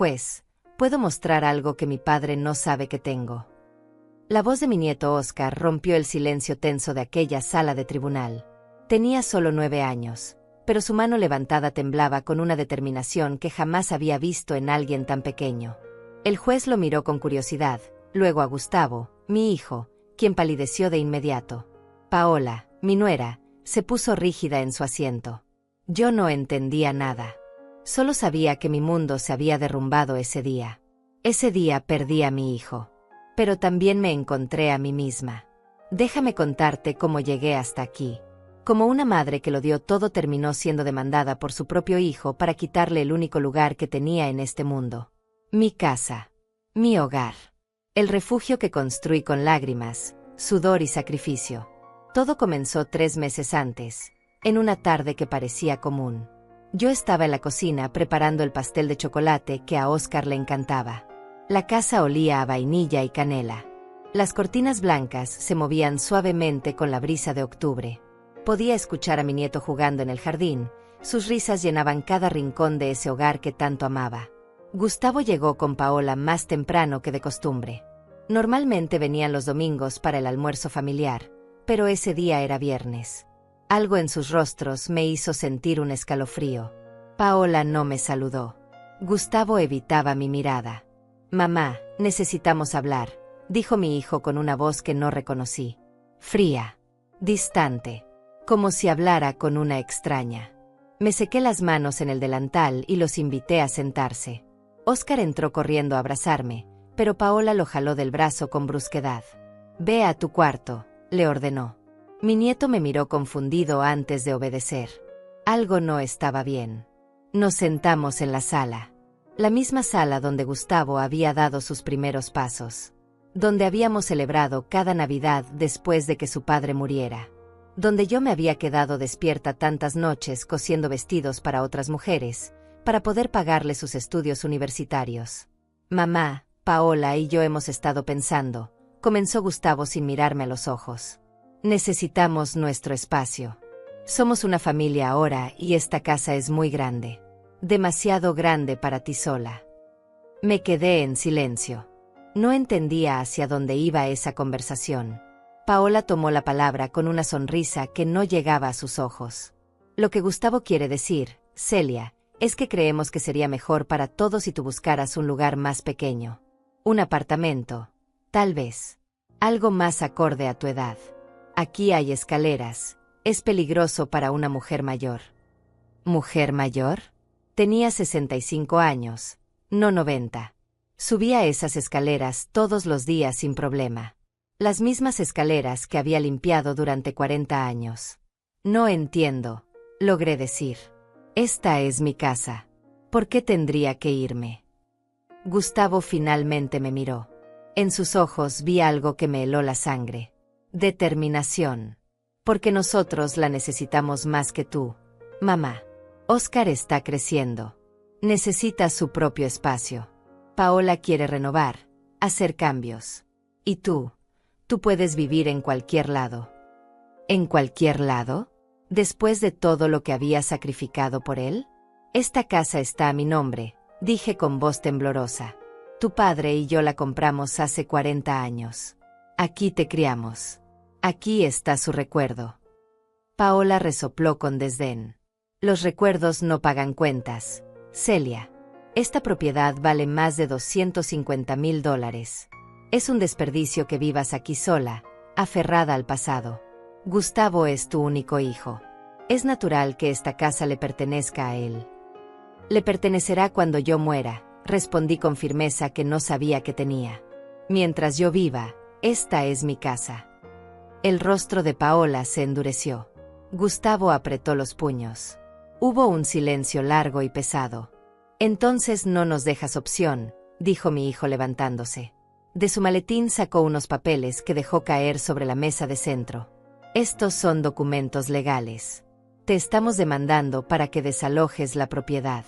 Juez, puedo mostrar algo que mi padre no sabe que tengo. La voz de mi nieto Oscar rompió el silencio tenso de aquella sala de tribunal. Tenía solo 9 años, pero su mano levantada temblaba con una determinación que jamás había visto en alguien tan pequeño. El juez lo miró con curiosidad, luego a Gustavo, mi hijo, quien palideció de inmediato. Paola, mi nuera, se puso rígida en su asiento. Yo no entendía nada. Solo sabía que mi mundo se había derrumbado ese día. Ese día perdí a mi hijo. Pero también me encontré a mí misma. Déjame contarte cómo llegué hasta aquí. Como una madre que lo dio todo terminó siendo demandada por su propio hijo para quitarle el único lugar que tenía en este mundo. Mi casa. Mi hogar. El refugio que construí con lágrimas, sudor y sacrificio. Todo comenzó 3 meses antes, en una tarde que parecía común. Yo estaba en la cocina preparando el pastel de chocolate que a Oscar le encantaba. La casa olía a vainilla y canela. Las cortinas blancas se movían suavemente con la brisa de octubre. Podía escuchar a mi nieto jugando en el jardín, sus risas llenaban cada rincón de ese hogar que tanto amaba. Gustavo llegó con Paola más temprano que de costumbre. Normalmente venían los domingos para el almuerzo familiar, pero ese día era viernes. Algo en sus rostros me hizo sentir un escalofrío. Paola no me saludó. Gustavo evitaba mi mirada. «Mamá, necesitamos hablar», dijo mi hijo con una voz que no reconocí. Fría, distante, como si hablara con una extraña. Me sequé las manos en el delantal y los invité a sentarse. Oscar entró corriendo a abrazarme, pero Paola lo jaló del brazo con brusquedad. «Ve a tu cuarto», le ordenó. Mi nieto me miró confundido antes de obedecer. Algo no estaba bien. Nos sentamos en la sala. La misma sala donde Gustavo había dado sus primeros pasos. Donde habíamos celebrado cada Navidad después de que su padre muriera. Donde yo me había quedado despierta tantas noches cosiendo vestidos para otras mujeres, para poder pagarle sus estudios universitarios. «Mamá, Paola y yo hemos estado pensando», comenzó Gustavo sin mirarme a los ojos. «Necesitamos nuestro espacio. Somos una familia ahora y esta casa es muy grande. Demasiado grande para ti sola». Me quedé en silencio. No entendía hacia dónde iba esa conversación. Paola tomó la palabra con una sonrisa que no llegaba a sus ojos. «Lo que Gustavo quiere decir, Celia, es que creemos que sería mejor para todos si tú buscaras un lugar más pequeño. Un apartamento, tal vez. Algo más acorde a tu edad. Aquí hay escaleras. Es peligroso para una mujer mayor». ¿Mujer mayor? Tenía 65 años, no 90. Subía esas escaleras todos los días sin problema. Las mismas escaleras que había limpiado durante 40 años. «No entiendo», logré decir. «Esta es mi casa. ¿Por qué tendría que irme?» Gustavo finalmente me miró. En sus ojos vi algo que me heló la sangre. Determinación. «Porque nosotros la necesitamos más que tú, mamá. Oscar está creciendo. Necesita su propio espacio. Paola quiere renovar, hacer cambios. Y tú puedes vivir en cualquier lado». ¿En cualquier lado? ¿Después de todo lo que había sacrificado por él? «Esta casa está a mi nombre», dije con voz temblorosa. «Tu padre y yo la compramos hace 40 años. Aquí te criamos. Aquí está su recuerdo». Paola resopló con desdén. «Los recuerdos no pagan cuentas, Celia. Esta propiedad vale más de $250,000. Es un desperdicio que vivas aquí sola, aferrada al pasado. Gustavo es tu único hijo. Es natural que esta casa le pertenezca a él». «Le pertenecerá cuando yo muera», respondí con firmeza que no sabía que tenía. «Mientras yo viva, esta es mi casa». El rostro de Paola se endureció. Gustavo apretó los puños. Hubo un silencio largo y pesado. «Entonces no nos dejas opción», dijo mi hijo levantándose. De su maletín sacó unos papeles que dejó caer sobre la mesa de centro. «Estos son documentos legales. Te estamos demandando para que desalojes la propiedad.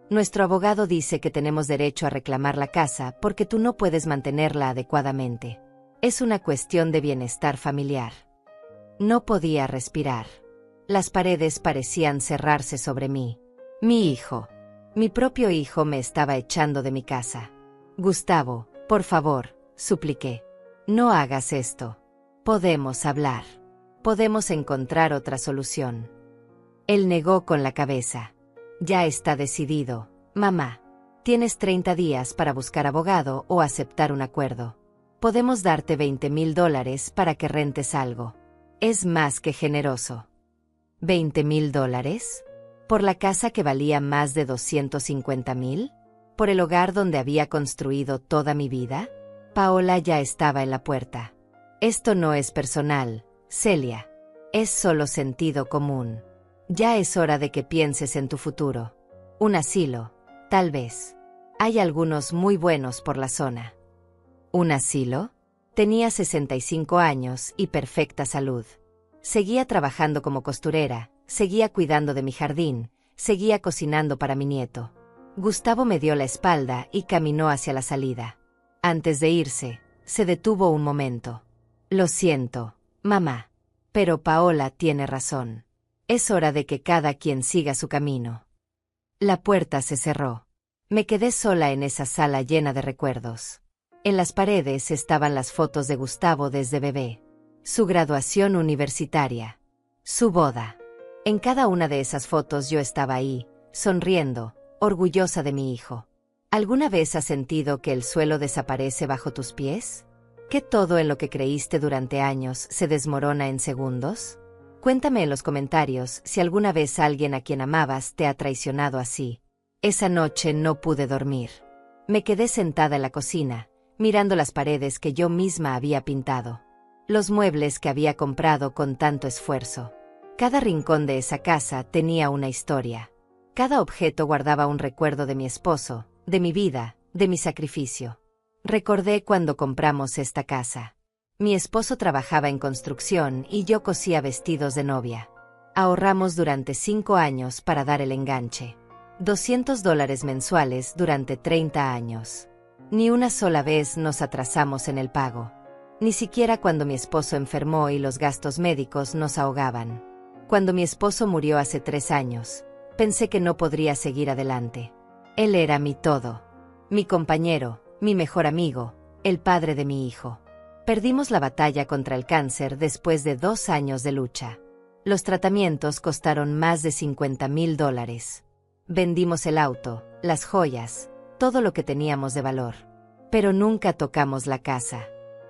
Nuestro abogado dice que tenemos derecho a reclamar la casa porque tú no puedes mantenerla adecuadamente. Es una cuestión de bienestar familiar». No podía respirar. Las paredes parecían cerrarse sobre mí. «Mi hijo». Mi propio hijo me estaba echando de mi casa. Gustavo, por favor, supliqué. No hagas esto. Podemos hablar. Podemos encontrar otra solución. Él negó con la cabeza. Ya está decidido, mamá. Tienes 30 días para buscar abogado o aceptar un acuerdo. Podemos darte $20,000 para que rentes algo. Es más que generoso. ¿$20,000? ¿Por la casa que valía más de $250,000? ¿Por el hogar donde había construido toda mi vida? Paola ya estaba en la puerta. Esto no es personal, Celia. Es solo sentido común. Ya es hora de que pienses en tu futuro. Un asilo, tal vez. Hay algunos muy buenos por la zona. ¿Un asilo? Tenía 65 años y perfecta salud. Seguía trabajando como costurera, seguía cuidando de mi jardín, seguía cocinando para mi nieto. Gustavo me dio la espalda y caminó hacia la salida. Antes de irse, se detuvo un momento. Lo siento, mamá. Pero Paola tiene razón. Es hora de que cada quien siga su camino. La puerta se cerró. Me quedé sola en esa sala llena de recuerdos. En las paredes estaban las fotos de Gustavo desde bebé. Su graduación universitaria. Su boda. En cada una de esas fotos yo estaba ahí, sonriendo, orgullosa de mi hijo. ¿Alguna vez has sentido que el suelo desaparece bajo tus pies? ¿Que todo en lo que creíste durante años se desmorona en segundos? Cuéntame en los comentarios si alguna vez alguien a quien amabas te ha traicionado así. Esa noche no pude dormir. Me quedé sentada en la cocina, mirando las paredes que yo misma había pintado. Los muebles que había comprado con tanto esfuerzo. Cada rincón de esa casa tenía una historia. Cada objeto guardaba un recuerdo de mi esposo, de mi vida, de mi sacrificio. Recordé cuando compramos esta casa. Mi esposo trabajaba en construcción y yo cosía vestidos de novia. Ahorramos durante 5 años para dar el enganche. $200 mensuales durante 30 años. Ni una sola vez nos atrasamos en el pago. Ni siquiera cuando mi esposo enfermó y los gastos médicos nos ahogaban. Cuando mi esposo murió hace 3 años, pensé que no podría seguir adelante. Él era mi todo. Mi compañero, mi mejor amigo, el padre de mi hijo. Perdimos la batalla contra el cáncer después de 2 años de lucha. Los tratamientos costaron más de $50,000. Vendimos el auto, las joyas, todo lo que teníamos de valor. Pero nunca tocamos la casa.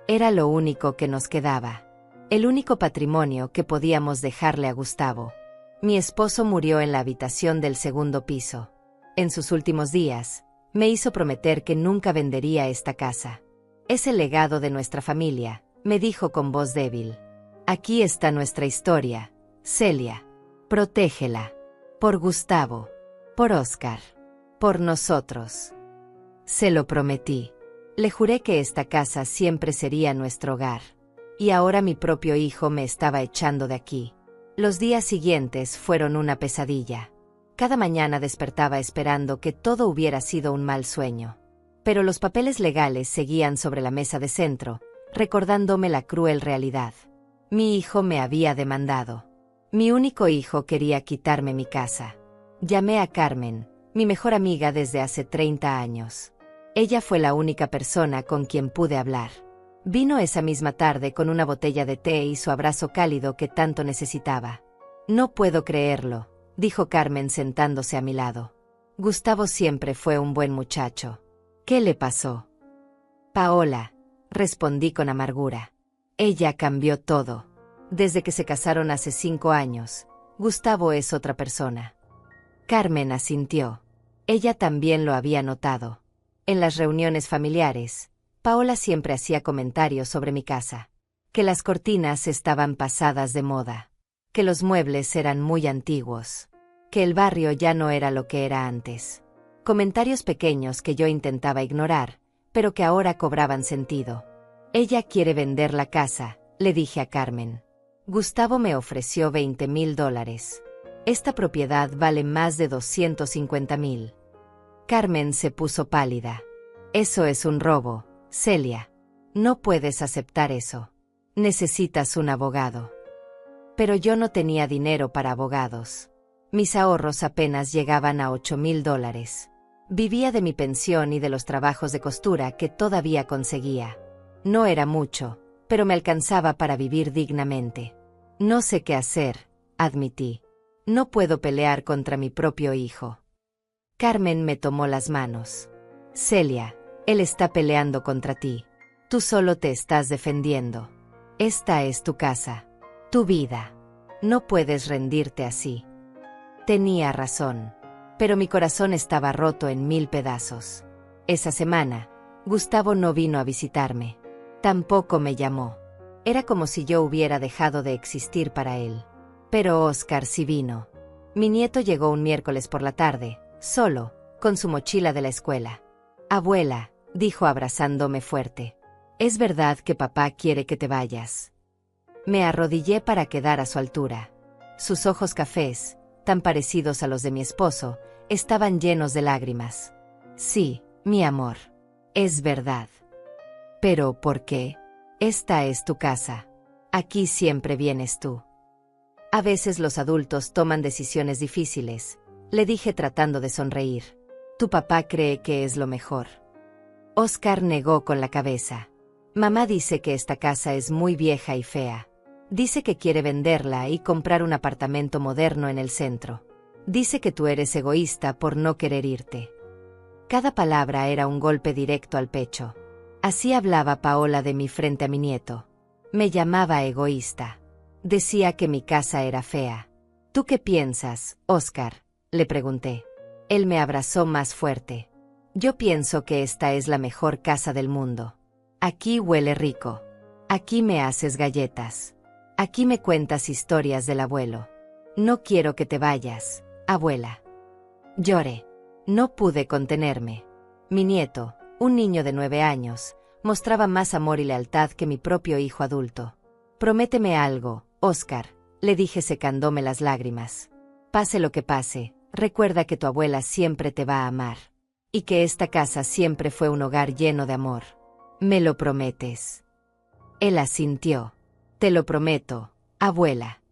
Era lo único que nos quedaba. El único patrimonio que podíamos dejarle a Gustavo. Mi esposo murió en la habitación del segundo piso. En sus últimos días, me hizo prometer que nunca vendería esta casa. Es el legado de nuestra familia, me dijo con voz débil. Aquí está nuestra historia, Celia. Protégela. Por Gustavo. Por Oscar. Por nosotros. Se lo prometí. Le juré que esta casa siempre sería nuestro hogar. Y ahora mi propio hijo me estaba echando de aquí. Los días siguientes fueron una pesadilla. Cada mañana despertaba esperando que todo hubiera sido un mal sueño. Pero los papeles legales seguían sobre la mesa de centro, recordándome la cruel realidad. Mi hijo me había demandado. Mi único hijo quería quitarme mi casa. Llamé a Carmen, mi mejor amiga desde hace 30 años. Ella fue la única persona con quien pude hablar. Vino esa misma tarde con una botella de té y su abrazo cálido que tanto necesitaba. No puedo creerlo, dijo Carmen sentándose a mi lado. Gustavo siempre fue un buen muchacho. ¿Qué le pasó? Paola, respondí con amargura. Ella cambió todo. Desde que se casaron hace 5 años, Gustavo es otra persona. Carmen asintió. Ella también lo había notado. En las reuniones familiares, Paola siempre hacía comentarios sobre mi casa. Que las cortinas estaban pasadas de moda. Que los muebles eran muy antiguos. Que el barrio ya no era lo que era antes. Comentarios pequeños que yo intentaba ignorar, pero que ahora cobraban sentido. Ella quiere vender la casa, le dije a Carmen. Gustavo me ofreció $20,000. Esta propiedad vale más de $250,000. Carmen se puso pálida. Eso es un robo, Celia. No puedes aceptar eso. Necesitas un abogado. Pero yo no tenía dinero para abogados. Mis ahorros apenas llegaban a $8,000. Vivía de mi pensión y de los trabajos de costura que todavía conseguía. No era mucho, pero me alcanzaba para vivir dignamente. No sé qué hacer, admití. No puedo pelear contra mi propio hijo. Carmen me tomó las manos. Celia, él está peleando contra ti. Tú solo te estás defendiendo. Esta es tu casa, tu vida. No puedes rendirte así. Tenía razón, pero mi corazón estaba roto en 1000 pedazos. Esa semana, Gustavo no vino a visitarme. Tampoco me llamó. Era como si yo hubiera dejado de existir para él. Pero Oscar sí vino. Mi nieto llegó un miércoles por la tarde, solo, con su mochila de la escuela. Abuela, dijo abrazándome fuerte. ¿Es verdad que papá quiere que te vayas? Me arrodillé para quedar a su altura. Sus ojos cafés, tan parecidos a los de mi esposo, estaban llenos de lágrimas. Sí, mi amor. Es verdad. Pero, ¿por qué? Esta es tu casa. Aquí siempre vienes tú. A veces los adultos toman decisiones difíciles, le dije tratando de sonreír. Tu papá cree que es lo mejor. Oscar negó con la cabeza. Mamá dice que esta casa es muy vieja y fea. Dice que quiere venderla y comprar un apartamento moderno en el centro. Dice que tú eres egoísta por no querer irte. Cada palabra era un golpe directo al pecho. Así hablaba Paola de mí frente a mi nieto. Me llamaba egoísta. Decía que mi casa era fea. ¿Tú qué piensas, Oscar?, le pregunté. Él me abrazó más fuerte. Yo pienso que esta es la mejor casa del mundo. Aquí huele rico. Aquí me haces galletas. Aquí me cuentas historias del abuelo. No quiero que te vayas, abuela. Lloré. No pude contenerme. Mi nieto, un niño de 9 años, mostraba más amor y lealtad que mi propio hijo adulto. Prométeme algo, Oscar, le dije secándome las lágrimas. Pase lo que pase, recuerda que tu abuela siempre te va a amar. Y que esta casa siempre fue un hogar lleno de amor. ¿Me lo prometes? Él asintió. Te lo prometo, abuela.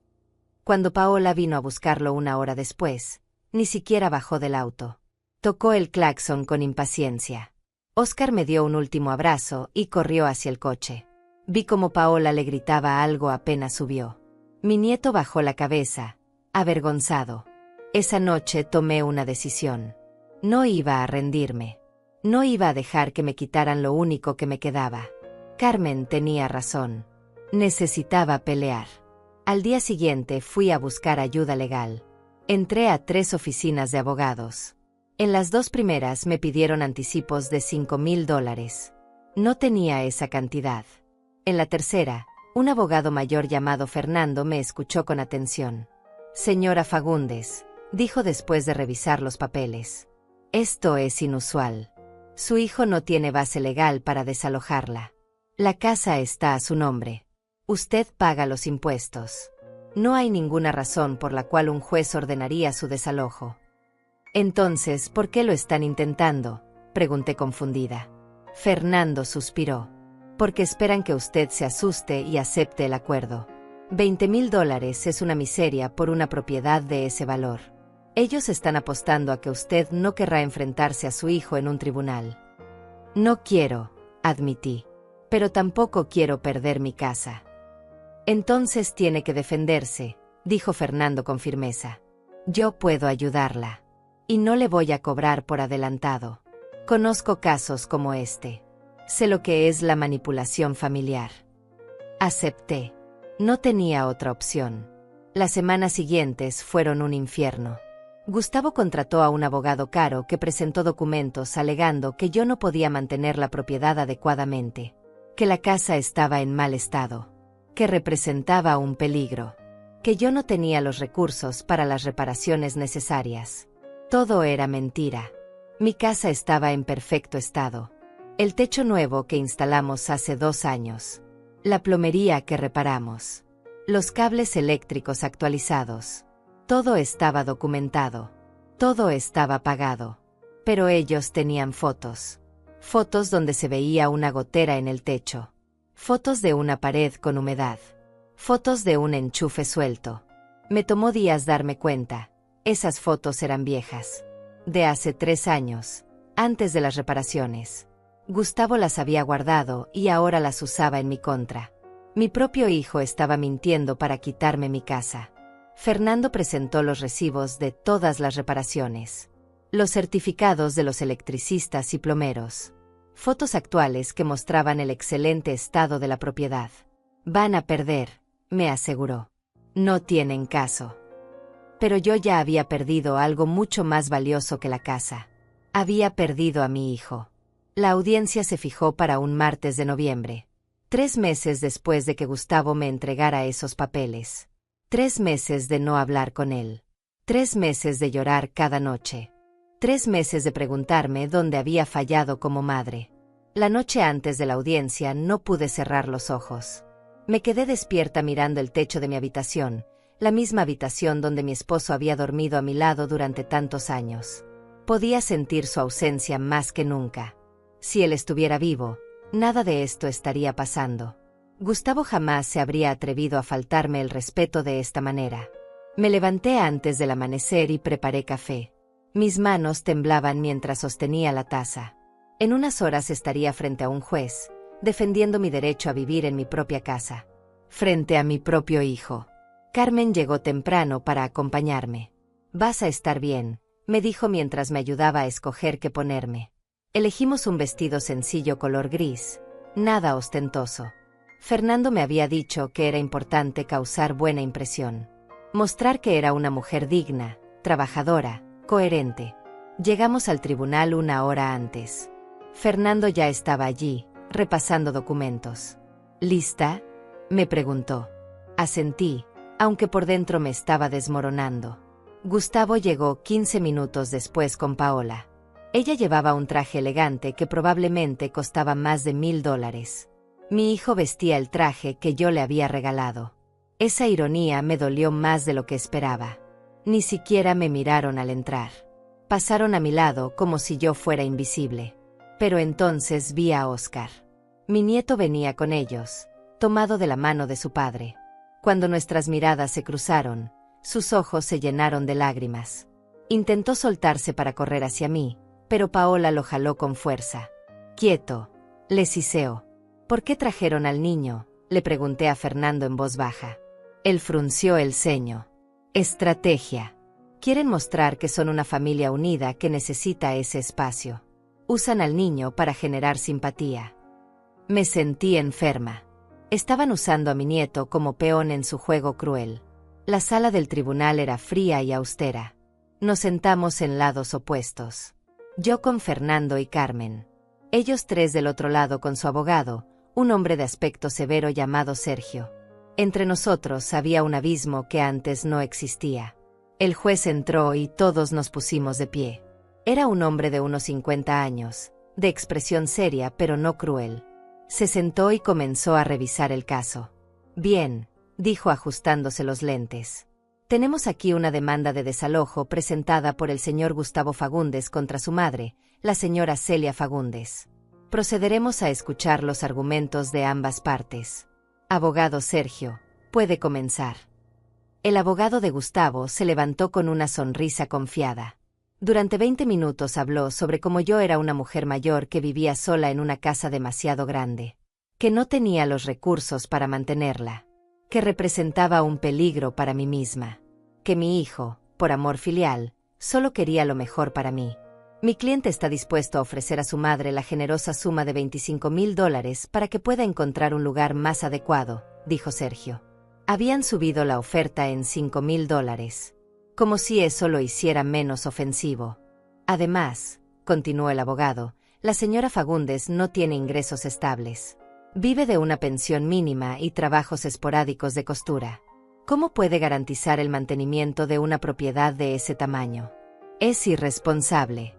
Cuando Paola vino a buscarlo 1 hora después, ni siquiera bajó del auto. Tocó el claxon con impaciencia. Oscar me dio un último abrazo y corrió hacia el coche. Vi cómo Paola le gritaba algo apenas subió. Mi nieto bajó la cabeza, avergonzado. Esa noche tomé una decisión. No iba a rendirme. No iba a dejar que me quitaran lo único que me quedaba. Carmen tenía razón. Necesitaba pelear. Al día siguiente fui a buscar ayuda legal. Entré a 3 oficinas de abogados. En las 2 primeras me pidieron anticipos de $5,000. No tenía esa cantidad. En la tercera, un abogado mayor llamado Fernando me escuchó con atención. Señora Fagundes, dijo después de revisar los papeles. Esto es inusual. Su hijo no tiene base legal para desalojarla. La casa está a su nombre. Usted paga los impuestos. No hay ninguna razón por la cual un juez ordenaría su desalojo. Entonces, ¿por qué lo están intentando?, pregunté confundida. Fernando suspiró. Porque esperan que usted se asuste y acepte el acuerdo. $20,000 es una miseria por una propiedad de ese valor. Ellos están apostando a que usted no querrá enfrentarse a su hijo en un tribunal. No quiero, admití. Pero tampoco quiero perder mi casa. Entonces tiene que defenderse, dijo Fernando con firmeza. Yo puedo ayudarla. Y no le voy a cobrar por adelantado. Conozco casos como este. Sé lo que es la manipulación familiar. Acepté. No tenía otra opción. Las semanas siguientes fueron un infierno. Gustavo contrató a un abogado caro que presentó documentos alegando que yo no podía mantener la propiedad adecuadamente, que la casa estaba en mal estado, que representaba un peligro, que yo no tenía los recursos para las reparaciones necesarias. Todo era mentira. Mi casa estaba en perfecto estado. El techo nuevo que instalamos hace 2 años. La plomería que reparamos. Los cables eléctricos actualizados. Todo estaba documentado. Todo estaba pagado. Pero ellos tenían fotos. Fotos donde se veía una gotera en el techo. Fotos de una pared con humedad. Fotos de un enchufe suelto. Me tomó días darme cuenta. Esas fotos eran viejas. De hace 3 años, antes de las reparaciones. Gustavo las había guardado y ahora las usaba en mi contra. Mi propio hijo estaba mintiendo para quitarme mi casa. Fernando presentó los recibos de todas las reparaciones. Los certificados de los electricistas y plomeros. Fotos actuales que mostraban el excelente estado de la propiedad. Van a perder, me aseguró. No tienen caso. Pero yo ya había perdido algo mucho más valioso que la casa. Había perdido a mi hijo. La audiencia se fijó para un martes de noviembre. 3 meses después de que Gustavo me entregara esos papeles. 3 meses de no hablar con él. 3 meses de llorar cada noche. 3 meses de preguntarme dónde había fallado como madre. La noche antes de la audiencia no pude cerrar los ojos. Me quedé despierta mirando el techo de mi habitación, la misma habitación donde mi esposo había dormido a mi lado durante tantos años. Podía sentir su ausencia más que nunca. Si él estuviera vivo, nada de esto estaría pasando. Gustavo jamás se habría atrevido a faltarme el respeto de esta manera. Me levanté antes del amanecer y preparé café. Mis manos temblaban mientras sostenía la taza. En unas horas estaría frente a un juez, defendiendo mi derecho a vivir en mi propia casa. Frente a mi propio hijo. Carmen llegó temprano para acompañarme. «Vas a estar bien», me dijo mientras me ayudaba a escoger qué ponerme. Elegimos un vestido sencillo color gris, nada ostentoso. Fernando me había dicho que era importante causar buena impresión. Mostrar que era una mujer digna, trabajadora, coherente. Llegamos al tribunal 1 hora antes. Fernando ya estaba allí, repasando documentos. ¿Lista?, me preguntó. Asentí, aunque por dentro me estaba desmoronando. Gustavo llegó 15 minutos después con Paola. Ella llevaba un traje elegante que probablemente costaba más de $1000. Mi hijo vestía el traje que yo le había regalado. Esa ironía me dolió más de lo que esperaba. Ni siquiera me miraron al entrar. Pasaron a mi lado como si yo fuera invisible. Pero entonces vi a Oscar. Mi nieto venía con ellos, tomado de la mano de su padre. Cuando nuestras miradas se cruzaron, sus ojos se llenaron de lágrimas. Intentó soltarse para correr hacia mí, pero Paola lo jaló con fuerza. «Quieto», le siseó. «¿Por qué trajeron al niño?», le pregunté a Fernando en voz baja. Él frunció el ceño. «Estrategia. Quieren mostrar que son una familia unida que necesita ese espacio. Usan al niño para generar simpatía». Me sentí enferma. Estaban usando a mi nieto como peón en su juego cruel. La sala del tribunal era fría y austera. Nos sentamos en lados opuestos. Yo con Fernando y Carmen. Ellos 3 del otro lado con su abogado, un hombre de aspecto severo llamado Sergio. Entre nosotros había un abismo que antes no existía. El juez entró y todos nos pusimos de pie. Era un hombre de unos 50 años, de expresión seria pero no cruel. Se sentó y comenzó a revisar el caso. «Bien», dijo ajustándose los lentes. «Tenemos aquí una demanda de desalojo presentada por el señor Gustavo Fagundes contra su madre, la señora Celia Fagundes. Procederemos a escuchar los argumentos de ambas partes. Abogado Sergio, puede comenzar». El abogado de Gustavo se levantó con una sonrisa confiada. Durante 20 minutos habló sobre cómo yo era una mujer mayor que vivía sola en una casa demasiado grande, que no tenía los recursos para mantenerla, que representaba un peligro para mí misma, que mi hijo, por amor filial, solo quería lo mejor para mí. «Mi cliente está dispuesto a ofrecer a su madre la generosa suma de $25,000 para que pueda encontrar un lugar más adecuado», dijo Sergio. Habían subido la oferta en $5,000. Como si eso lo hiciera menos ofensivo. «Además», continuó el abogado, «la señora Fagundes no tiene ingresos estables. Vive de una pensión mínima y trabajos esporádicos de costura. ¿Cómo puede garantizar el mantenimiento de una propiedad de ese tamaño? Es irresponsable».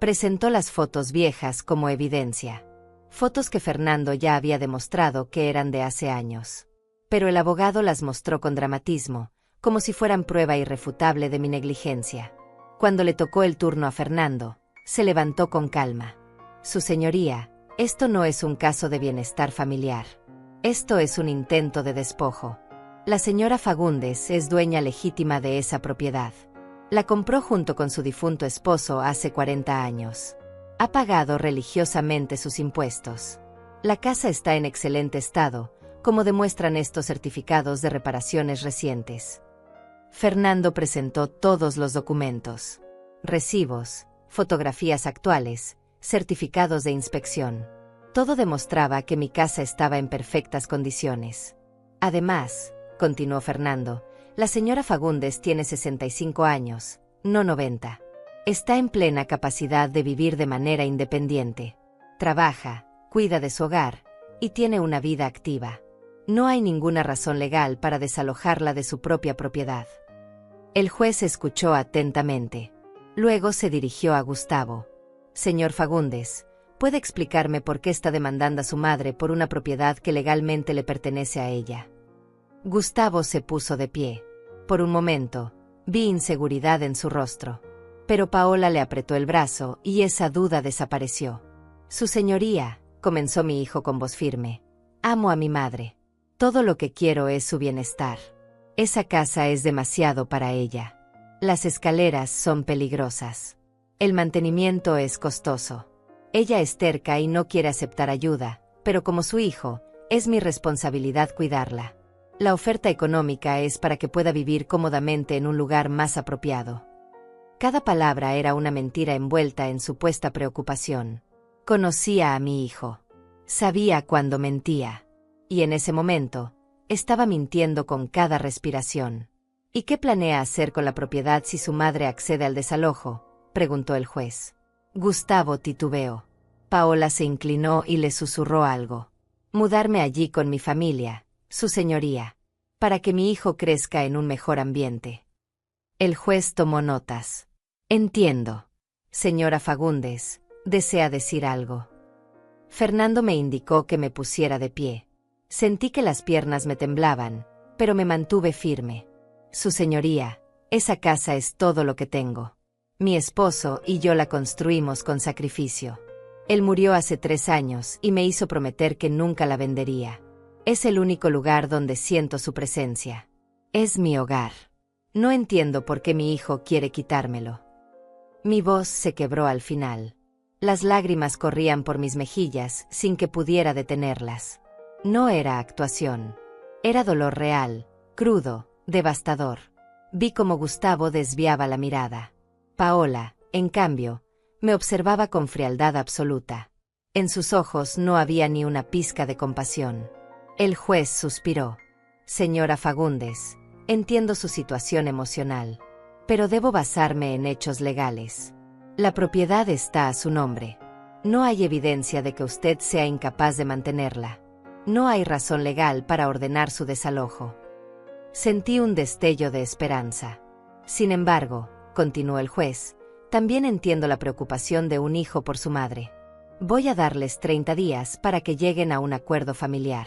Presentó las fotos viejas como evidencia. Fotos que Fernando ya había demostrado que eran de hace años. Pero el abogado las mostró con dramatismo, como si fueran prueba irrefutable de mi negligencia. Cuando le tocó el turno a Fernando, se levantó con calma. «Su señoría, esto no es un caso de bienestar familiar. Esto es un intento de despojo. La señora Fagundes es dueña legítima de esa propiedad. La compró junto con su difunto esposo hace 40 años. Ha pagado religiosamente sus impuestos. La casa está en excelente estado, como demuestran estos certificados de reparaciones recientes. Fernando presentó todos los documentos: recibos, fotografías actuales, certificados de inspección. Todo demostraba que mi casa estaba en perfectas condiciones. Además, continuó Fernando, la señora Fagundes tiene 65 años, no 90. Está en plena capacidad de vivir de manera independiente. Trabaja, cuida de su hogar y tiene una vida activa. No hay ninguna razón legal para desalojarla de su propia propiedad. El juez escuchó atentamente. Luego se dirigió a Gustavo. Señor Fagundes, ¿puede explicarme por qué está demandando a su madre por una propiedad que legalmente le pertenece a ella? Gustavo se puso de pie. Por un momento, vi inseguridad en su rostro. Pero Paola le apretó el brazo y esa duda desapareció. Su señoría, comenzó mi hijo con voz firme. Amo a mi madre. Todo lo que quiero es su bienestar. Esa casa es demasiado para ella. Las escaleras son peligrosas. El mantenimiento es costoso. Ella es terca y no quiere aceptar ayuda, pero como su hijo, es mi responsabilidad cuidarla. La oferta económica es para que pueda vivir cómodamente en un lugar más apropiado. Cada palabra era una mentira envuelta en supuesta preocupación. Conocía a mi hijo. Sabía cuándo mentía. Y en ese momento, estaba mintiendo con cada respiración. ¿Y qué planea hacer con la propiedad si su madre accede al desalojo?, preguntó el juez. Gustavo titubeó. Paola se inclinó y le susurró algo. Mudarme allí con mi familia, su señoría, para que mi hijo crezca en un mejor ambiente. El juez tomó notas. Entiendo. Señora Fagundes, ¿desea decir algo? Fernando me indicó que me pusiera de pie. Sentí que las piernas me temblaban, pero me mantuve firme. Su señoría, esa casa es todo lo que tengo. Mi esposo y yo la construimos con sacrificio. Él murió hace 3 años y me hizo prometer que nunca la vendería. Es el único lugar donde siento su presencia. Es mi hogar. No entiendo por qué mi hijo quiere quitármelo. Mi voz se quebró al final. Las lágrimas corrían por mis mejillas sin que pudiera detenerlas. No era actuación. Era dolor real, crudo, devastador. Vi cómo Gustavo desviaba la mirada. Paola, en cambio, me observaba con frialdad absoluta. En sus ojos no había ni una pizca de compasión. El juez suspiró. Señora Fagundes, entiendo su situación emocional, pero debo basarme en hechos legales. La propiedad está a su nombre. No hay evidencia de que usted sea incapaz de mantenerla. No hay razón legal para ordenar su desalojo. Sentí un destello de esperanza. Sin embargo, continuó el juez, también entiendo la preocupación de un hijo por su madre. Voy a darles 30 días para que lleguen a un acuerdo familiar.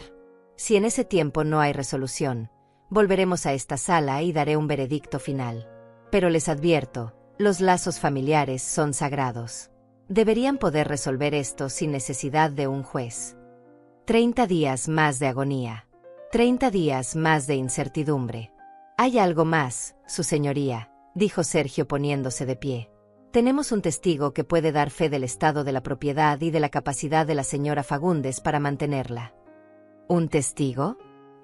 Si en ese tiempo no hay resolución, volveremos a esta sala y daré un veredicto final. Pero les advierto, los lazos familiares son sagrados. Deberían poder resolver esto sin necesidad de un juez. 30 días más de agonía. 30 días más de incertidumbre. Hay algo más, su señoría, dijo Sergio poniéndose de pie. Tenemos un testigo que puede dar fe del estado de la propiedad y de la capacidad de la señora Fagundes para mantenerla. ¿Un testigo?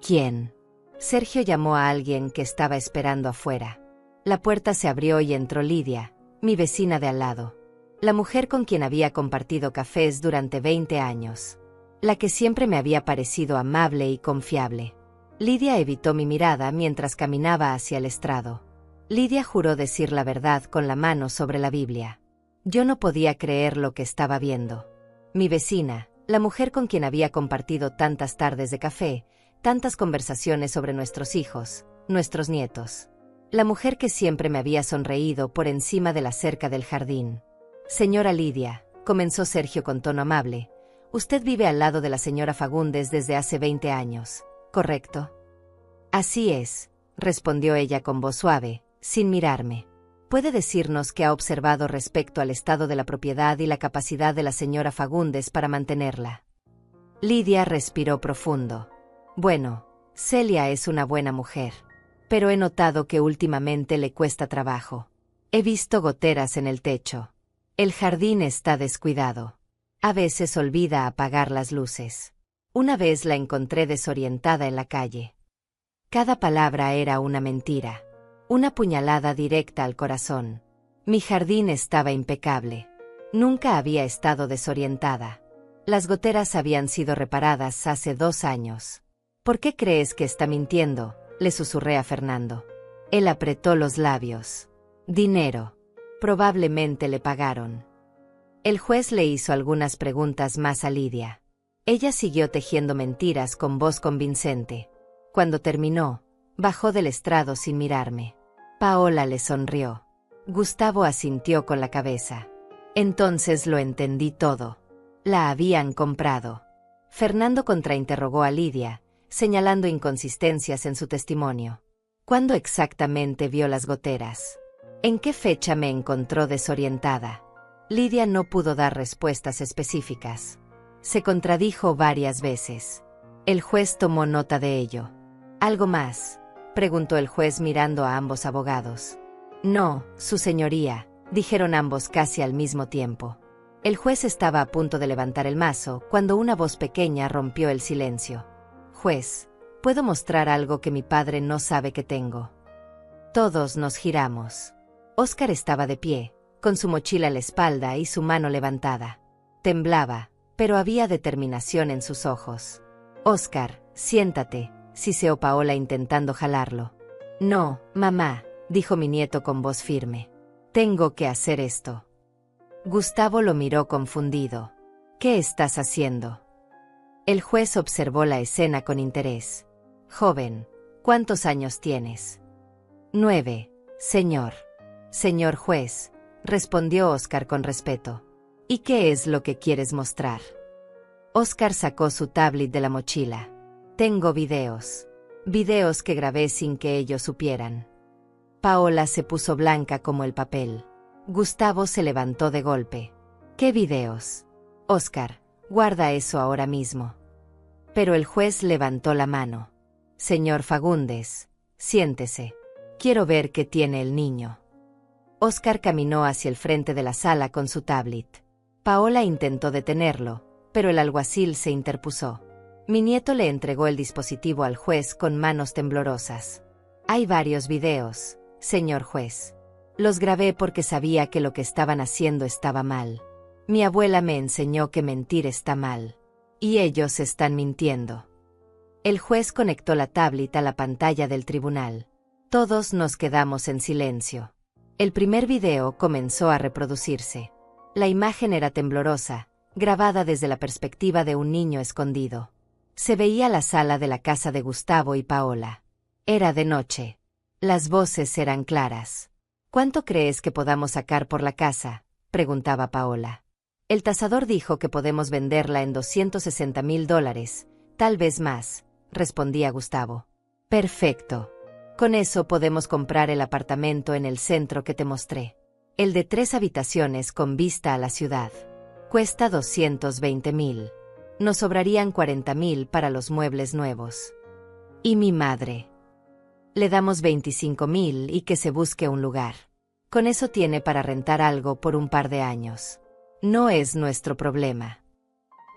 ¿Quién? Sergio llamó a alguien que estaba esperando afuera. La puerta se abrió y entró Lidia, mi vecina de al lado. La mujer con quien había compartido cafés durante 20 años. La que siempre me había parecido amable y confiable. Lidia evitó mi mirada mientras caminaba hacia el estrado. Lidia juró decir la verdad con la mano sobre la Biblia. Yo no podía creer lo que estaba viendo. Mi vecina, la mujer con quien había compartido tantas tardes de café, tantas conversaciones sobre nuestros hijos, nuestros nietos. La mujer que siempre me había sonreído por encima de la cerca del jardín. Señora Lidia, comenzó Sergio con tono amable, usted vive al lado de la señora Fagundes desde hace 20 años, ¿correcto? Así es, respondió ella con voz suave, sin mirarme. ¿Puede decirnos qué ha observado respecto al estado de la propiedad y la capacidad de la señora Fagundes para mantenerla? Lidia respiró profundo. Bueno, Celia es una buena mujer, pero he notado que últimamente le cuesta trabajo. He visto goteras en el techo. El jardín está descuidado. A veces olvida apagar las luces. Una vez la encontré desorientada en la calle. Cada palabra era una mentira. Una puñalada directa al corazón. Mi jardín estaba impecable. Nunca había estado desorientada. Las goteras habían sido reparadas hace 2 años. ¿Por qué crees que está mintiendo?, le susurré a Fernando. Él apretó los labios. Dinero. Probablemente le pagaron. El juez le hizo algunas preguntas más a Lidia. Ella siguió tejiendo mentiras con voz convincente. Cuando terminó, bajó del estrado sin mirarme. Paola le sonrió. Gustavo asintió con la cabeza. Entonces lo entendí todo. La habían comprado. Fernando contrainterrogó a Lidia, señalando inconsistencias en su testimonio. ¿Cuándo exactamente vio las goteras? ¿En qué fecha me encontró desorientada? Lidia no pudo dar respuestas específicas. Se contradijo varias veces. El juez tomó nota de ello. ¿Algo más?, preguntó el juez mirando a ambos abogados. No, su señoría, dijeron ambos casi al mismo tiempo. El juez estaba a punto de levantar el mazo cuando una voz pequeña rompió el silencio. Juez, ¿puedo mostrar algo que mi padre no sabe que tengo? Todos nos giramos. Óscar estaba de pie, con su mochila a la espalda y su mano levantada. Temblaba, pero había determinación en sus ojos. Óscar, siéntate, siseó Paola intentando jalarlo. No, mamá, dijo mi nieto con voz firme. Tengo que hacer esto. Gustavo lo miró confundido. ¿Qué estás haciendo? El juez observó la escena con interés. Joven, ¿cuántos años tienes? 9, señor. Señor juez, respondió Óscar con respeto. ¿Y qué es lo que quieres mostrar? Óscar sacó su tablet de la mochila. Tengo videos. Videos que grabé sin que ellos supieran. Paola se puso blanca como el papel. Gustavo se levantó de golpe. ¿Qué videos? Óscar, guarda eso ahora mismo. Pero el juez levantó la mano. Señor Fagundes, siéntese. Quiero ver qué tiene el niño. Óscar caminó hacia el frente de la sala con su tablet. Paola intentó detenerlo, pero el alguacil se interpuso. Mi nieto le entregó el dispositivo al juez con manos temblorosas. Hay varios videos, señor juez. Los grabé porque sabía que lo que estaban haciendo estaba mal. Mi abuela me enseñó que mentir está mal. Y ellos están mintiendo. El juez conectó la tablet a la pantalla del tribunal. Todos nos quedamos en silencio. El primer video comenzó a reproducirse. La imagen era temblorosa, grabada desde la perspectiva de un niño escondido. Se veía la sala de la casa de Gustavo y Paola. Era de noche. Las voces eran claras. ¿Cuánto crees que podamos sacar por la casa?, preguntaba Paola. El tasador dijo que podemos venderla en $260,000, tal vez más, respondía Gustavo. Perfecto. Con eso podemos comprar el apartamento en el centro que te mostré. El de 3 habitaciones con vista a la ciudad. Cuesta $220,000. Nos sobrarían $40,000 para los muebles nuevos. ¿Y mi madre? Le damos $25,000 y que se busque un lugar. Con eso tiene para rentar algo por un par de años. No es nuestro problema.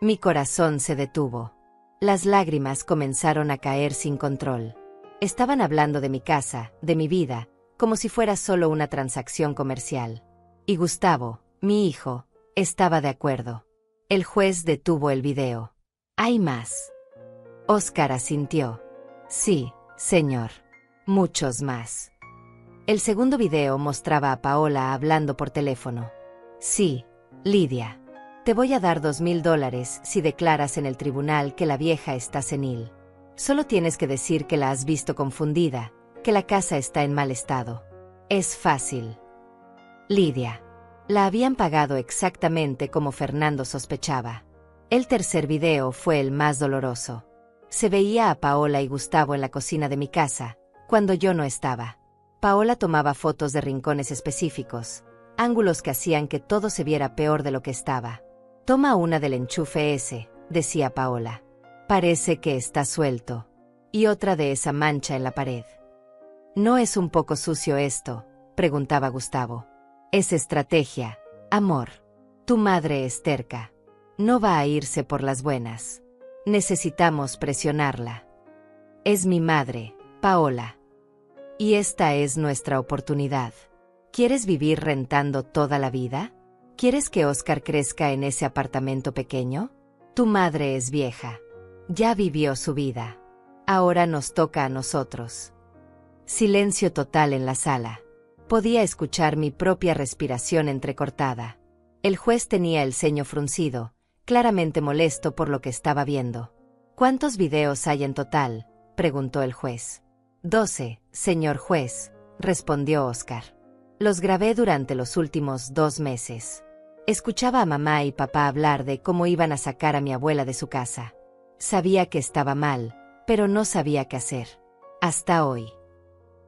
Mi corazón se detuvo. Las lágrimas comenzaron a caer sin control. Estaban hablando de mi casa, de mi vida, como si fuera solo una transacción comercial. Y Gustavo, mi hijo, estaba de acuerdo. El juez detuvo el video. ¿Hay más? Óscar asintió. Sí, señor. Muchos más. El segundo video mostraba a Paola hablando por teléfono. Sí, Lidia. Te voy a dar $2,000 si declaras en el tribunal que la vieja está senil. Solo tienes que decir que la has visto confundida, que la casa está en mal estado. Es fácil. Lidia. La habían pagado exactamente como Fernando sospechaba. El tercer video fue el más doloroso. Se veía a Paola y Gustavo en la cocina de mi casa, cuando yo no estaba. Paola tomaba fotos de rincones específicos, ángulos que hacían que todo se viera peor de lo que estaba. Toma una del enchufe ese, decía Paola. Parece que está suelto. Y otra de esa mancha en la pared. ¿No es un poco sucio esto?, preguntaba Gustavo. Es estrategia, amor. Tu madre es terca. No va a irse por las buenas. Necesitamos presionarla. Es mi madre, Paola. Y esta es nuestra oportunidad. ¿Quieres vivir rentando toda la vida? ¿Quieres que Oscar crezca en ese apartamento pequeño? Tu madre es vieja. Ya vivió su vida. Ahora nos toca a nosotros. Silencio total en la sala. Podía escuchar mi propia respiración entrecortada. El juez tenía el ceño fruncido, claramente molesto por lo que estaba viendo. ¿Cuántos videos hay en total?, preguntó el juez. 12, señor juez, respondió Oscar. Los grabé durante los últimos 2 meses. Escuchaba a mamá y papá hablar de cómo iban a sacar a mi abuela de su casa. Sabía que estaba mal, pero no sabía qué hacer. Hasta hoy.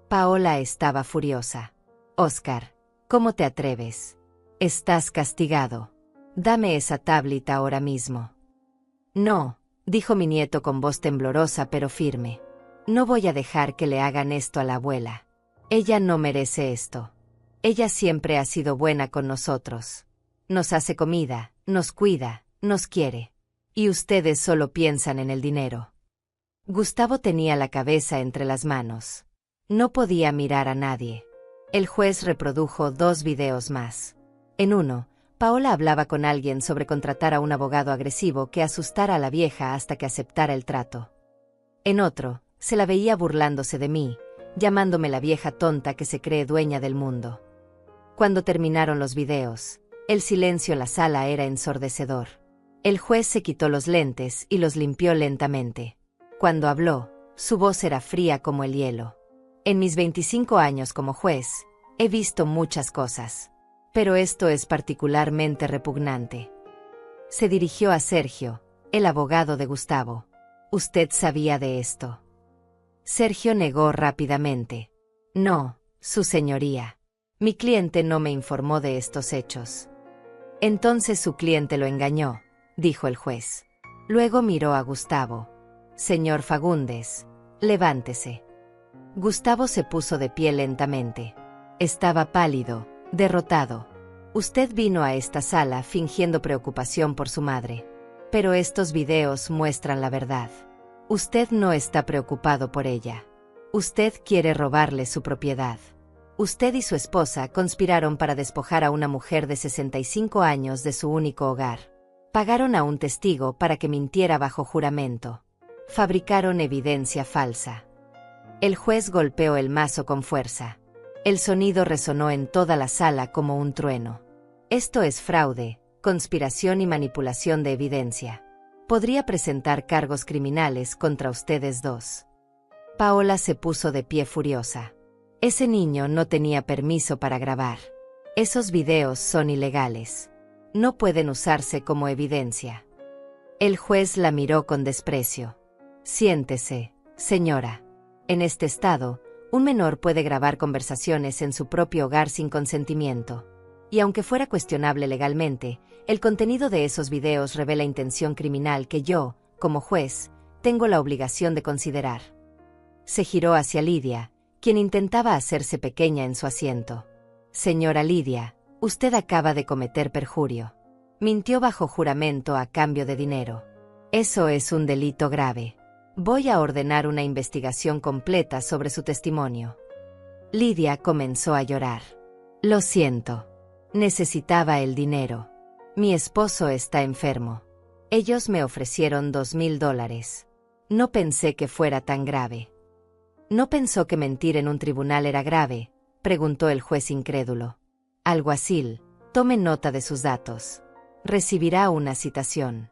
Paola estaba furiosa. Oscar, ¿cómo te atreves? Estás castigado. Dame esa tablet ahora mismo. No, dijo mi nieto con voz temblorosa pero firme. No voy a dejar que le hagan esto a la abuela. Ella no merece esto. Ella siempre ha sido buena con nosotros. Nos hace comida, nos cuida, nos quiere. Y ustedes solo piensan en el dinero. Gustavo tenía la cabeza entre las manos. No podía mirar a nadie. El juez reprodujo 2 videos más. En uno, Paola hablaba con alguien sobre contratar a un abogado agresivo que asustara a la vieja hasta que aceptara el trato. En otro, se la veía burlándose de mí, llamándome la vieja tonta que se cree dueña del mundo. Cuando terminaron los videos, el silencio en la sala era ensordecedor. El juez se quitó los lentes y los limpió lentamente. Cuando habló, su voz era fría como el hielo. En mis 25 años como juez, he visto muchas cosas. Pero esto es particularmente repugnante. Se dirigió a Sergio, el abogado de Gustavo. ¿Usted sabía de esto? Sergio negó rápidamente. No, su señoría. Mi cliente no me informó de estos hechos. Entonces su cliente lo engañó, dijo el juez. Luego miró a Gustavo. Señor Fagundes, levántese. Gustavo se puso de pie lentamente. Estaba pálido, derrotado. Usted vino a esta sala fingiendo preocupación por su madre. Pero estos videos muestran la verdad. Usted no está preocupado por ella. Usted quiere robarle su propiedad. Usted y su esposa conspiraron para despojar a una mujer de 65 años de su único hogar. Pagaron a un testigo para que mintiera bajo juramento. Fabricaron evidencia falsa. El juez golpeó el mazo con fuerza. El sonido resonó en toda la sala como un trueno. Esto es fraude, conspiración y manipulación de evidencia. Podría presentar cargos criminales contra ustedes dos. Paola se puso de pie furiosa. Ese niño no tenía permiso para grabar. Esos videos son ilegales. No pueden usarse como evidencia. El juez la miró con desprecio. Siéntese, señora. En este estado, un menor puede grabar conversaciones en su propio hogar sin consentimiento. Y aunque fuera cuestionable legalmente, el contenido de esos videos revela intención criminal que yo, como juez, tengo la obligación de considerar. Se giró hacia Lidia, quien intentaba hacerse pequeña en su asiento. Señora Lidia, usted acaba de cometer perjurio. Mintió bajo juramento a cambio de dinero. Eso es un delito grave. Voy a ordenar una investigación completa sobre su testimonio. Lidia comenzó a llorar. Lo siento. Necesitaba el dinero. Mi esposo está enfermo. Ellos me ofrecieron $2,000. No pensé que fuera tan grave. ¿No pensó que mentir en un tribunal era grave?, preguntó el juez incrédulo. Alguacil, tome nota de sus datos. Recibirá una citación.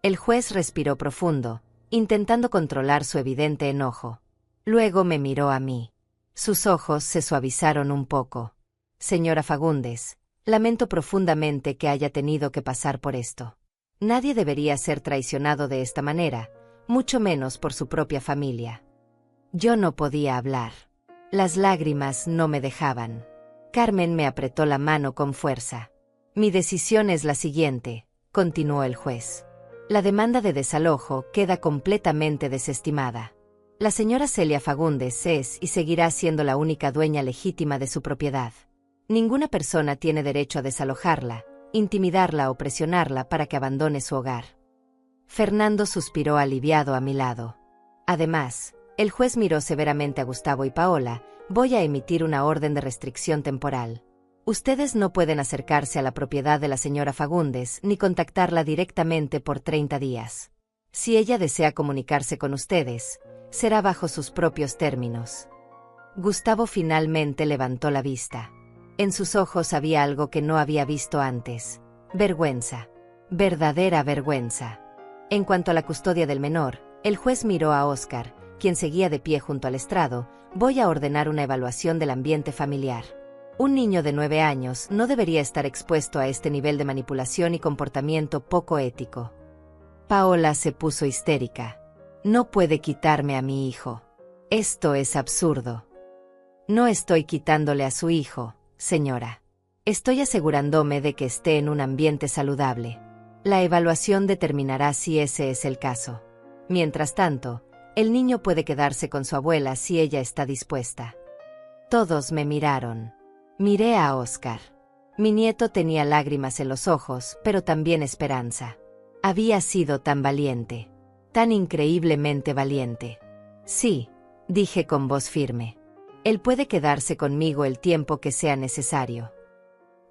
El juez respiró profundo, intentando controlar su evidente enojo. Luego me miró a mí. Sus ojos se suavizaron un poco. Señora Fagundes, lamento profundamente que haya tenido que pasar por esto. Nadie debería ser traicionado de esta manera, mucho menos por su propia familia. Yo no podía hablar. Las lágrimas no me dejaban. Carmen me apretó la mano con fuerza. Mi decisión es la siguiente, continuó el juez. La demanda de desalojo queda completamente desestimada. La señora Celia Fagundes es y seguirá siendo la única dueña legítima de su propiedad. Ninguna persona tiene derecho a desalojarla, intimidarla o presionarla para que abandone su hogar. Fernando suspiró aliviado a mi lado. Además, el juez miró severamente a Gustavo y Paola. Voy a emitir una orden de restricción temporal. Ustedes no pueden acercarse a la propiedad de la señora Fagundes ni contactarla directamente por 30 días. Si ella desea comunicarse con ustedes, será bajo sus propios términos. Gustavo finalmente levantó la vista. En sus ojos había algo que no había visto antes. Vergüenza. Verdadera vergüenza. En cuanto a la custodia del menor, el juez miró a Óscar, quien seguía de pie junto al estrado. Voy a ordenar una evaluación del ambiente familiar. Un niño de 9 años no debería estar expuesto a este nivel de manipulación y comportamiento poco ético. Paola se puso histérica. No puede quitarme a mi hijo. Esto es absurdo. No estoy quitándole a su hijo, señora. Estoy asegurándome de que esté en un ambiente saludable. La evaluación determinará si ese es el caso. Mientras tanto, el niño puede quedarse con su abuela si ella está dispuesta. Todos me miraron. Miré a Óscar. Mi nieto tenía lágrimas en los ojos, pero también esperanza. Había sido tan valiente. Tan increíblemente valiente. Sí, dije con voz firme. Él puede quedarse conmigo el tiempo que sea necesario.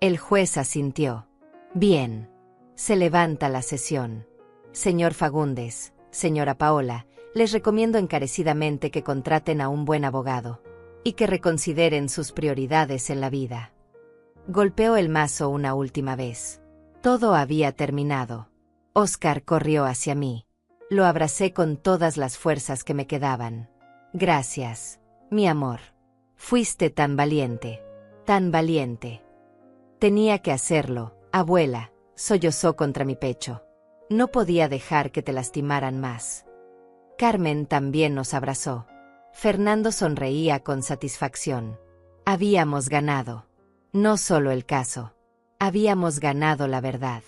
El juez asintió. Bien. Se levanta la sesión. Señor Fagundes, señora Paola, les recomiendo encarecidamente que contraten a un buen abogado. Y que reconsideren sus prioridades en la vida. Golpeó el mazo una última vez. Todo había terminado. Óscar corrió hacia mí. Lo abracé con todas las fuerzas que me quedaban. Gracias, mi amor. Fuiste tan valiente. Tan valiente. Tenía que hacerlo, abuela, sollozó contra mi pecho. No podía dejar que te lastimaran más. Carmen también nos abrazó. Fernando sonreía con satisfacción. Habíamos ganado. No solo el caso. Habíamos ganado la verdad.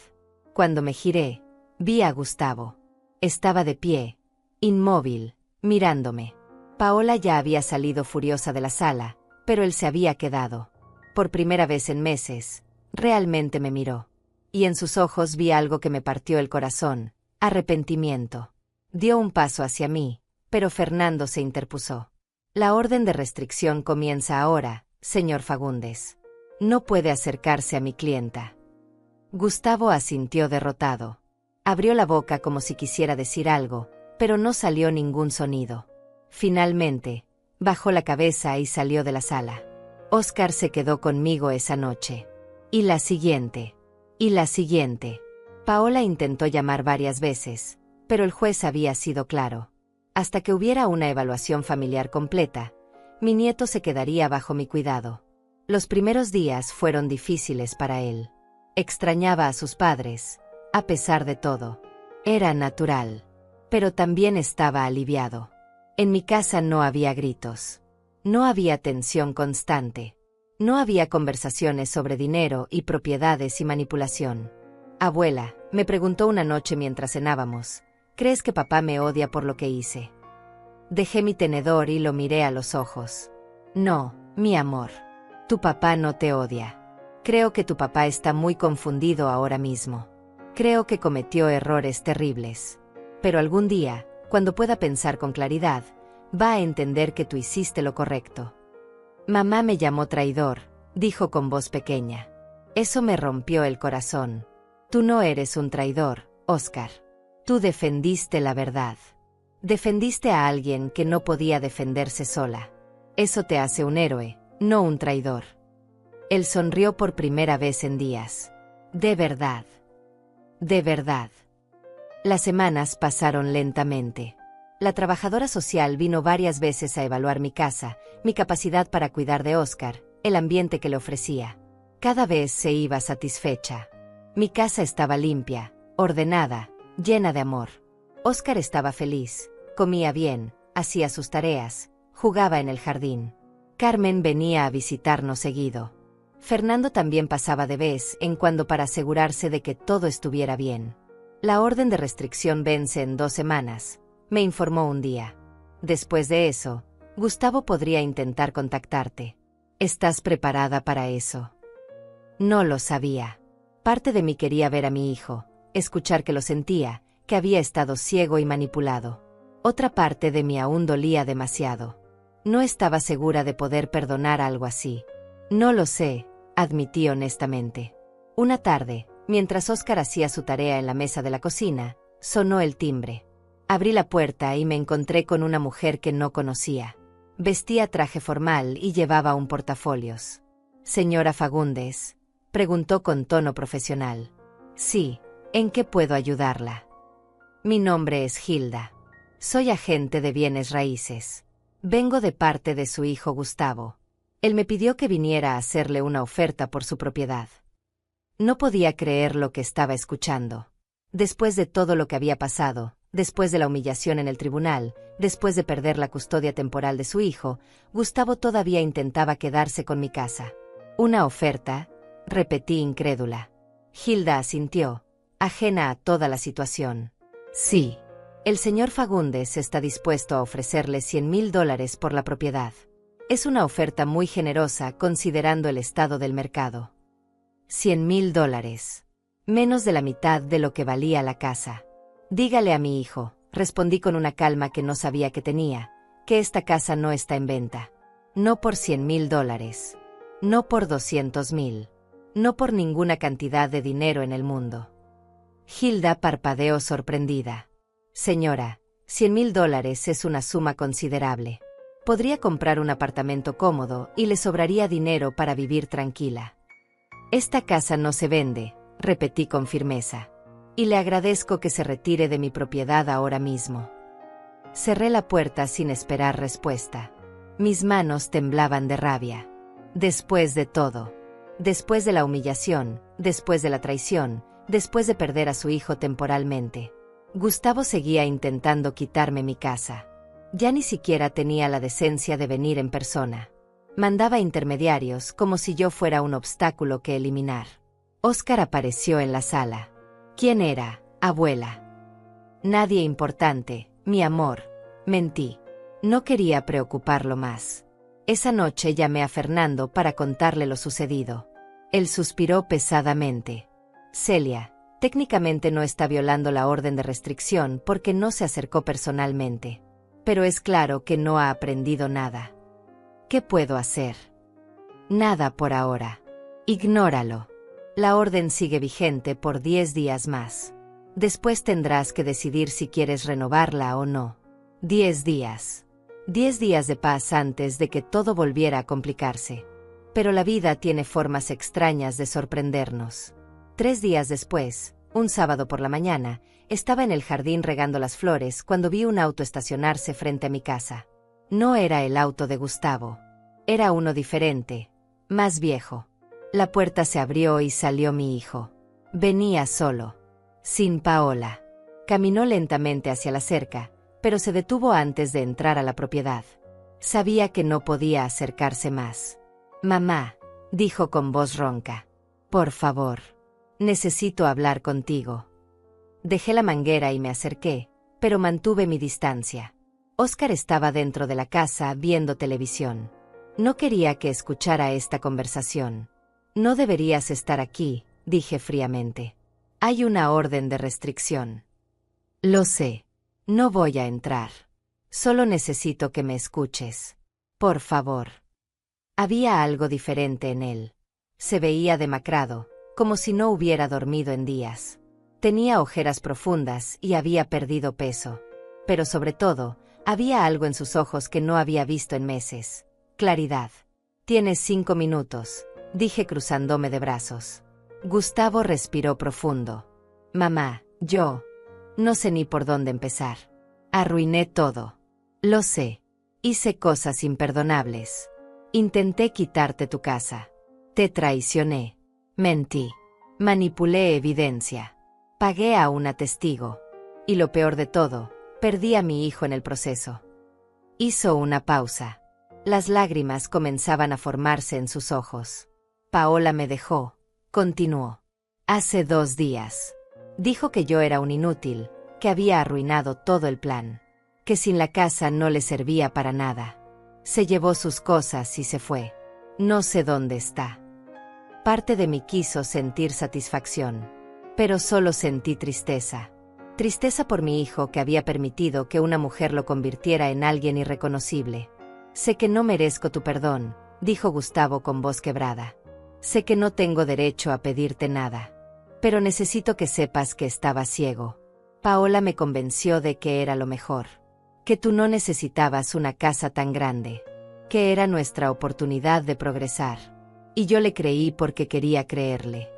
Cuando me giré, vi a Gustavo. Estaba de pie, inmóvil, mirándome. Paola ya había salido furiosa de la sala, pero él se había quedado. Por primera vez en meses, realmente me miró. Y en sus ojos vi algo que me partió el corazón, arrepentimiento. Dio un paso hacia mí, pero Fernando se interpuso. La orden de restricción comienza ahora, señor Fagundes. No puede acercarse a mi clienta. Gustavo asintió derrotado. Abrió la boca como si quisiera decir algo, pero no salió ningún sonido. Finalmente, bajó la cabeza y salió de la sala. Óscar se quedó conmigo esa noche. Y la siguiente. Y la siguiente. Paola intentó llamar varias veces, pero el juez había sido claro. Hasta que hubiera una evaluación familiar completa, mi nieto se quedaría bajo mi cuidado. Los primeros días fueron difíciles para él. Extrañaba a sus padres, a pesar de todo. Era natural. Pero también estaba aliviado. En mi casa no había gritos. No había tensión constante. No había conversaciones sobre dinero y propiedades y manipulación. Abuela, me preguntó una noche mientras cenábamos, ¿crees que papá me odia por lo que hice? Dejé mi tenedor y lo miré a los ojos. No, mi amor. Tu papá no te odia. Creo que tu papá está muy confundido ahora mismo. Creo que cometió errores terribles. Pero algún día, cuando pueda pensar con claridad, va a entender que tú hiciste lo correcto. Mamá me llamó traidor, dijo con voz pequeña. Eso me rompió el corazón. Tú no eres un traidor, Óscar. Tú defendiste la verdad. Defendiste a alguien que no podía defenderse sola. Eso te hace un héroe, no un traidor. Él sonrió por primera vez en días. De verdad. De verdad. Las semanas pasaron lentamente. La trabajadora social vino varias veces a evaluar mi casa, mi capacidad para cuidar de Óscar, el ambiente que le ofrecía. Cada vez se iba satisfecha. Mi casa estaba limpia, ordenada, llena de amor. Óscar estaba feliz, comía bien, hacía sus tareas, jugaba en el jardín. Carmen venía a visitarnos seguido. Fernando también pasaba de vez en cuando para asegurarse de que todo estuviera bien. La orden de restricción vence en 2 semanas, me informó un día. Después de eso, Gustavo podría intentar contactarte. ¿Estás preparada para eso? No lo sabía. Parte de mí quería ver a mi hijo, escuchar que lo sentía, que había estado ciego y manipulado. Otra parte de mí aún dolía demasiado. No estaba segura de poder perdonar algo así. No lo sé, admití honestamente. Una tarde, mientras Oscar hacía su tarea en la mesa de la cocina, sonó el timbre. Abrí la puerta y me encontré con una mujer que no conocía. Vestía traje formal y llevaba un portafolios. «Señora Fagundes», preguntó con tono profesional. «Sí, ¿en qué puedo ayudarla?» «Mi nombre es Hilda. Soy agente de bienes raíces. Vengo de parte de su hijo Gustavo. Él me pidió que viniera a hacerle una oferta por su propiedad». No podía creer lo que estaba escuchando. Después de todo lo que había pasado, después de la humillación en el tribunal, después de perder la custodia temporal de su hijo, Gustavo todavía intentaba quedarse con mi casa. «¿Una oferta?», repetí incrédula. Hilda asintió, ajena a toda la situación. «Sí. El señor Fagundes está dispuesto a ofrecerle $100,000 por la propiedad. Es una oferta muy generosa considerando el estado del mercado». $100,000. Menos de la mitad de lo que valía la casa. «Dígale a mi hijo», respondí con una calma que no sabía que tenía, «que esta casa no está en venta. No por $100,000. No por $200,000. No por ninguna cantidad de dinero en el mundo». Hilda parpadeó sorprendida. «Señora, $100,000 es una suma considerable. Podría comprar un apartamento cómodo y le sobraría dinero para vivir tranquila». «Esta casa no se vende», repetí con firmeza. «Y le agradezco que se retire de mi propiedad ahora mismo». Cerré la puerta sin esperar respuesta. Mis manos temblaban de rabia. Después de todo, después de la humillación, después de la traición, después de perder a su hijo temporalmente, Gustavo seguía intentando quitarme mi casa. Ya ni siquiera tenía la decencia de venir en persona. Mandaba intermediarios como si yo fuera un obstáculo que eliminar. Oscar apareció en la sala. «¿Quién era, abuela?» «Nadie importante, mi amor», mentí. No quería preocuparlo más. Esa noche llamé a Fernando para contarle lo sucedido. Él suspiró pesadamente. «Celia, técnicamente no está violando la orden de restricción porque no se acercó personalmente. Pero es claro que no ha aprendido nada. ¿Qué puedo hacer?» «Nada por ahora. Ignóralo. La orden sigue vigente por 10 días más. Después tendrás que decidir si quieres renovarla o no. 10 días. 10 días de paz antes de que todo volviera a complicarse. Pero la vida tiene formas extrañas de sorprendernos». 3 días después, un sábado por la mañana, estaba en el jardín regando las flores cuando vi un auto estacionarse frente a mi casa. No era el auto de Gustavo. Era uno diferente, más viejo. La puerta se abrió y salió mi hijo. Venía solo, sin Paola. Caminó lentamente hacia la cerca, pero se detuvo antes de entrar a la propiedad. Sabía que no podía acercarse más. «Mamá», dijo con voz ronca, «por favor, necesito hablar contigo». Dejé la manguera y me acerqué, pero mantuve mi distancia. Oscar estaba dentro de la casa viendo televisión. No quería que escuchara esta conversación. «No deberías estar aquí», dije fríamente. «Hay una orden de restricción». «Lo sé. No voy a entrar. Solo necesito que me escuches. Por favor». Había algo diferente en él. Se veía demacrado, como si no hubiera dormido en días. Tenía ojeras profundas y había perdido peso. Pero sobre todo, había algo en sus ojos que no había visto en meses. Claridad. «Tienes 5 minutos», dije cruzándome de brazos. Gustavo respiró profundo. «Mamá, yo no sé ni por dónde empezar. Arruiné todo. Lo sé. Hice cosas imperdonables. Intenté quitarte tu casa. Te traicioné. Mentí. Manipulé evidencia. Pagué a una testigo. Y lo peor de todo, perdí a mi hijo en el proceso». Hizo una pausa. Las lágrimas comenzaban a formarse en sus ojos. «Paola me dejó», continuó. «Hace 2 días. Dijo que yo era un inútil, que había arruinado todo el plan. que sin la casa no le servía para nada. Se llevó sus cosas y se fue. No sé dónde está. Parte de mí quiso sentir satisfacción, pero solo sentí tristeza. Tristeza por mi hijo que había permitido que una mujer lo convirtiera en alguien irreconocible. Sé que no merezco tu perdón, dijo Gustavo con voz quebrada. Sé que no tengo derecho a pedirte nada. Pero necesito que sepas que estaba ciego. Paola me convenció de que era lo mejor. Que tú no necesitabas una casa tan grande. Que era nuestra oportunidad de progresar. Y yo le creí porque quería creerle.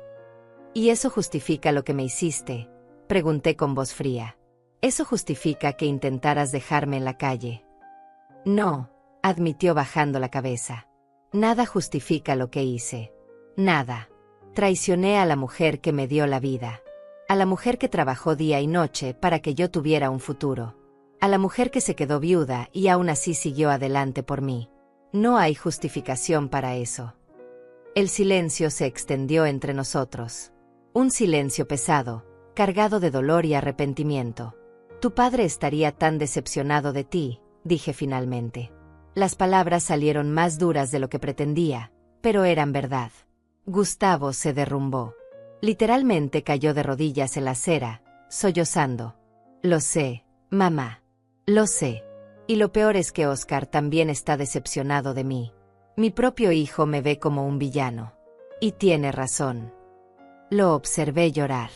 ¿Y eso justifica lo que me hiciste?, pregunté con voz fría. ¿Eso justifica que intentaras dejarme en la calle? No, admitió bajando la cabeza. Nada justifica lo que hice. Nada. Traicioné a la mujer que me dio la vida. A la mujer que trabajó día y noche para que yo tuviera un futuro. A la mujer que se quedó viuda y aún así siguió adelante por mí. No hay justificación para eso. El silencio se extendió entre nosotros. Un silencio pesado, cargado de dolor y arrepentimiento. Tu padre estaría tan decepcionado de ti, dije finalmente. Las palabras salieron más duras de lo que pretendía, pero eran verdad. Gustavo se derrumbó. Literalmente cayó de rodillas en la acera, sollozando. Lo sé, mamá. Lo sé. Y lo peor es que Oscar también está decepcionado de mí. Mi propio hijo me ve como un villano. Y tiene razón. Lo observé llorar.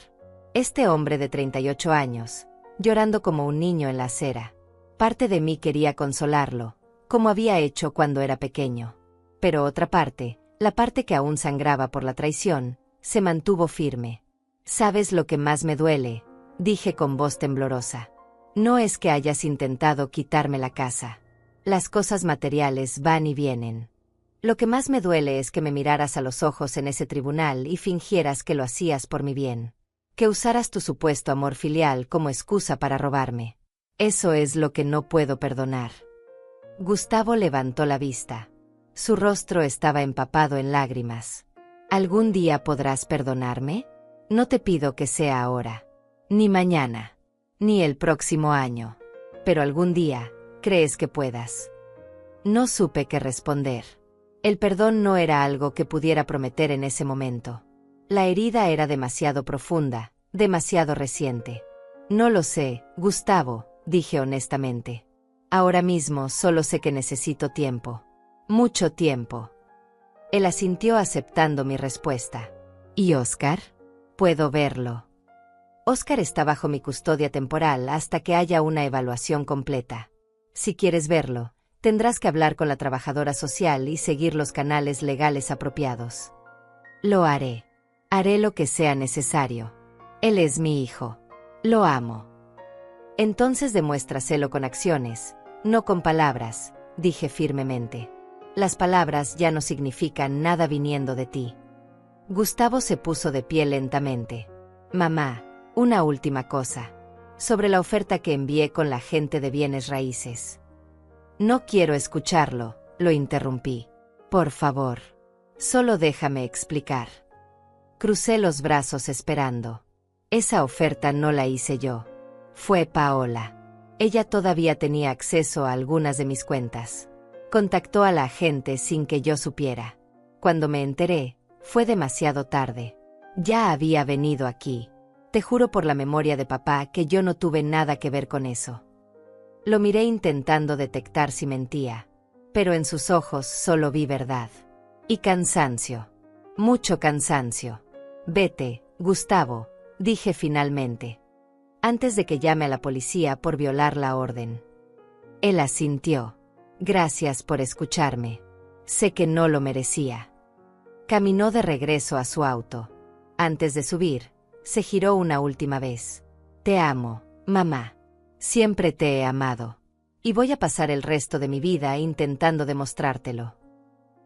Este hombre de 38 años, llorando como un niño en la acera. Parte de mí quería consolarlo, como había hecho cuando era pequeño. Pero otra parte, la parte que aún sangraba por la traición, se mantuvo firme. ¿Sabes lo que más me duele?, dije con voz temblorosa. No es que hayas intentado quitarme la casa. Las cosas materiales van y vienen. Lo que más me duele es que me miraras a los ojos en ese tribunal y fingieras que lo hacías por mi bien. Que usaras tu supuesto amor filial como excusa para robarme. Eso es lo que no puedo perdonar. Gustavo levantó la vista. Su rostro estaba empapado en lágrimas. ¿Algún día podrás perdonarme? No te pido que sea ahora, ni mañana, ni el próximo año. Pero algún día, ¿crees que puedas? No supe qué responder. El perdón no era algo que pudiera prometer en ese momento. La herida era demasiado profunda, demasiado reciente. No lo sé, Gustavo, dije honestamente. Ahora mismo solo sé que necesito tiempo. Mucho tiempo. Él asintió aceptando mi respuesta. ¿Y Oscar? Puedo verlo. Oscar está bajo mi custodia temporal hasta que haya una evaluación completa. Si quieres verlo, tendrás que hablar con la trabajadora social y seguir los canales legales apropiados. Lo haré. Haré lo que sea necesario. Él es mi hijo. Lo amo. Entonces demuéstraselo con acciones, no con palabras, dije firmemente. Las palabras ya no significan nada viniendo de ti. Gustavo se puso de pie lentamente. Mamá, una última cosa. Sobre la oferta que envié con la gente de bienes raíces. No quiero escucharlo, lo interrumpí. Por favor. Solo déjame explicar. Crucé los brazos esperando. Esa oferta no la hice yo. Fue Paola. Ella todavía tenía acceso a algunas de mis cuentas. Contactó a la agente sin que yo supiera. Cuando me enteré, fue demasiado tarde. Ya había venido aquí. Te juro por la memoria de papá que yo no tuve nada que ver con eso. Lo miré intentando detectar si mentía, pero en sus ojos solo vi verdad. Y cansancio. Mucho cansancio. Vete, Gustavo, dije finalmente. Antes de que llame a la policía por violar la orden. Él asintió. Gracias por escucharme. Sé que no lo merecía. Caminó de regreso a su auto. Antes de subir, se giró una última vez. Te amo, mamá. Siempre te he amado. Y voy a pasar el resto de mi vida intentando demostrártelo.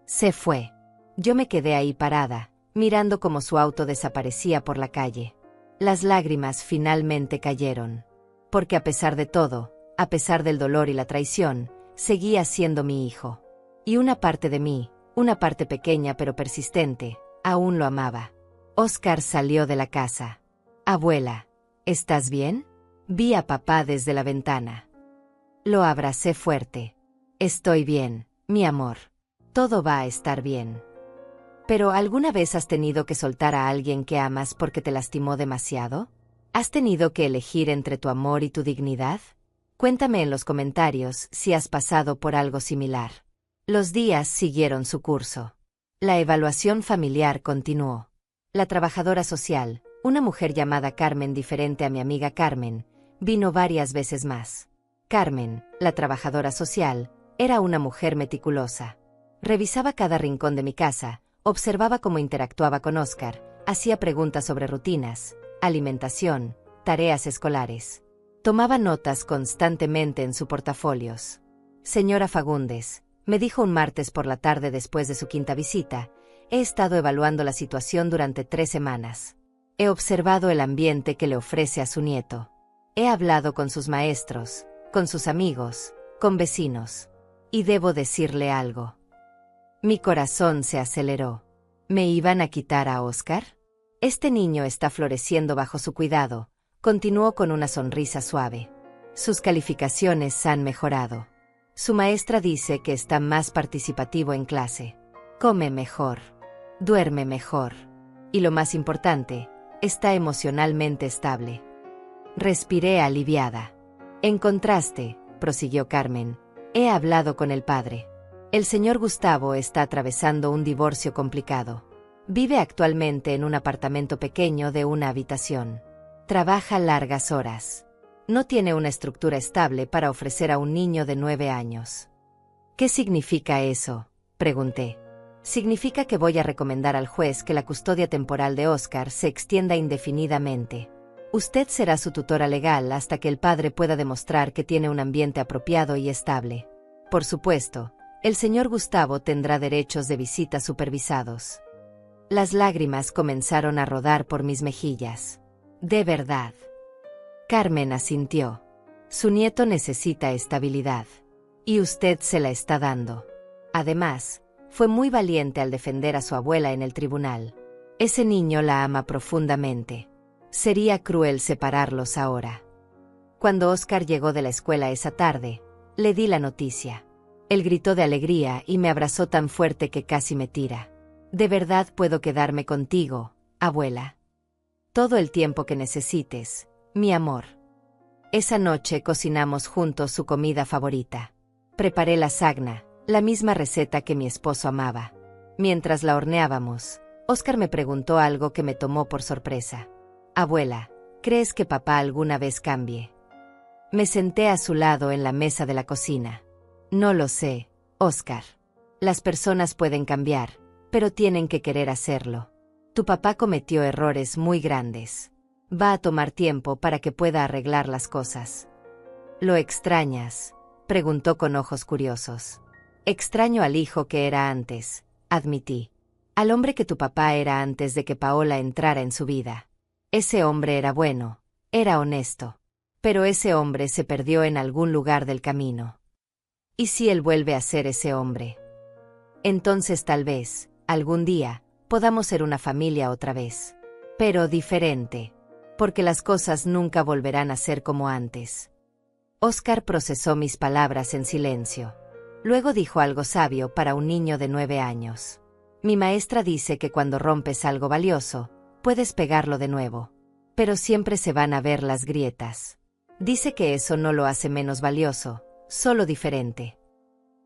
Se fue. Yo me quedé ahí parada, mirando cómo su auto desaparecía por la calle. Las lágrimas finalmente cayeron. Porque a pesar de todo, a pesar del dolor y la traición, seguía siendo mi hijo. Y una parte de mí, una parte pequeña pero persistente, aún lo amaba. Oscar salió de la casa. Abuela, ¿estás bien? Vi a papá desde la ventana. Lo abracé fuerte. Estoy bien, mi amor. Todo va a estar bien. ¿Pero alguna vez has tenido que soltar a alguien que amas porque te lastimó demasiado? ¿Has tenido que elegir entre tu amor y tu dignidad? Cuéntame en los comentarios si has pasado por algo similar. Los días siguieron su curso. La evaluación familiar continuó. La trabajadora social, una mujer llamada Carmen diferente a mi amiga Carmen, vino varias veces más. Carmen, la trabajadora social, era una mujer meticulosa. Revisaba cada rincón de mi casa, observaba cómo interactuaba con Óscar, hacía preguntas sobre rutinas, alimentación, tareas escolares. Tomaba notas constantemente en sus portafolios. Señora Fagundes, me dijo un martes por la tarde después de su quinta visita, he estado evaluando la situación durante 3 semanas. He observado el ambiente que le ofrece a su nieto. He hablado con sus maestros, con sus amigos, con vecinos. Y debo decirle algo. Mi corazón se aceleró. ¿Me iban a quitar a Óscar? Este niño está floreciendo bajo su cuidado, continuó con una sonrisa suave. Sus calificaciones han mejorado. Su maestra dice que está más participativo en clase. Come mejor. Duerme mejor. Y lo más importante, está emocionalmente estable. Respiré aliviada. En contraste, prosiguió Carmen, he hablado con el padre. El señor Gustavo está atravesando un divorcio complicado. Vive actualmente en un apartamento pequeño de una habitación. Trabaja largas horas. No tiene una estructura estable para ofrecer a un niño de 9 años. ¿Qué significa eso?, pregunté. Significa que voy a recomendar al juez que la custodia temporal de Óscar se extienda indefinidamente. Usted será su tutora legal hasta que el padre pueda demostrar que tiene un ambiente apropiado y estable. Por supuesto, el señor Gustavo tendrá derechos de visita supervisados. Las lágrimas comenzaron a rodar por mis mejillas. De verdad. Carmen asintió. Su nieto necesita estabilidad. Y usted se la está dando. Además, fue muy valiente al defender a su abuela en el tribunal. Ese niño la ama profundamente. Sería cruel separarlos ahora. Cuando Óscar llegó de la escuela esa tarde, le di la noticia. Él gritó de alegría y me abrazó tan fuerte que casi me tira. ¿De verdad puedo quedarme contigo, abuela? Todo el tiempo que necesites, mi amor. Esa noche cocinamos juntos su comida favorita. Preparé lasagna, la misma receta que mi esposo amaba. Mientras la horneábamos, Óscar me preguntó algo que me tomó por sorpresa. Abuela, ¿crees que papá alguna vez cambie? Me senté a su lado en la mesa de la cocina. No lo sé, Óscar. Las personas pueden cambiar, pero tienen que querer hacerlo. Tu papá cometió errores muy grandes. Va a tomar tiempo para que pueda arreglar las cosas. ¿Lo extrañas?, preguntó con ojos curiosos. Extraño al hijo que era antes, admití. Al hombre que tu papá era antes de que Paola entrara en su vida. Ese hombre era bueno, era honesto. Pero ese hombre se perdió en algún lugar del camino. ¿Y si él vuelve a ser ese hombre? Entonces tal vez, algún día, podamos ser una familia otra vez. Pero diferente. Porque las cosas nunca volverán a ser como antes. Óscar procesó mis palabras en silencio. Luego dijo algo sabio para un niño de 9 años. Mi maestra dice que cuando rompes algo valioso, puedes pegarlo de nuevo. Pero siempre se van a ver las grietas. Dice que eso no lo hace menos valioso, solo diferente.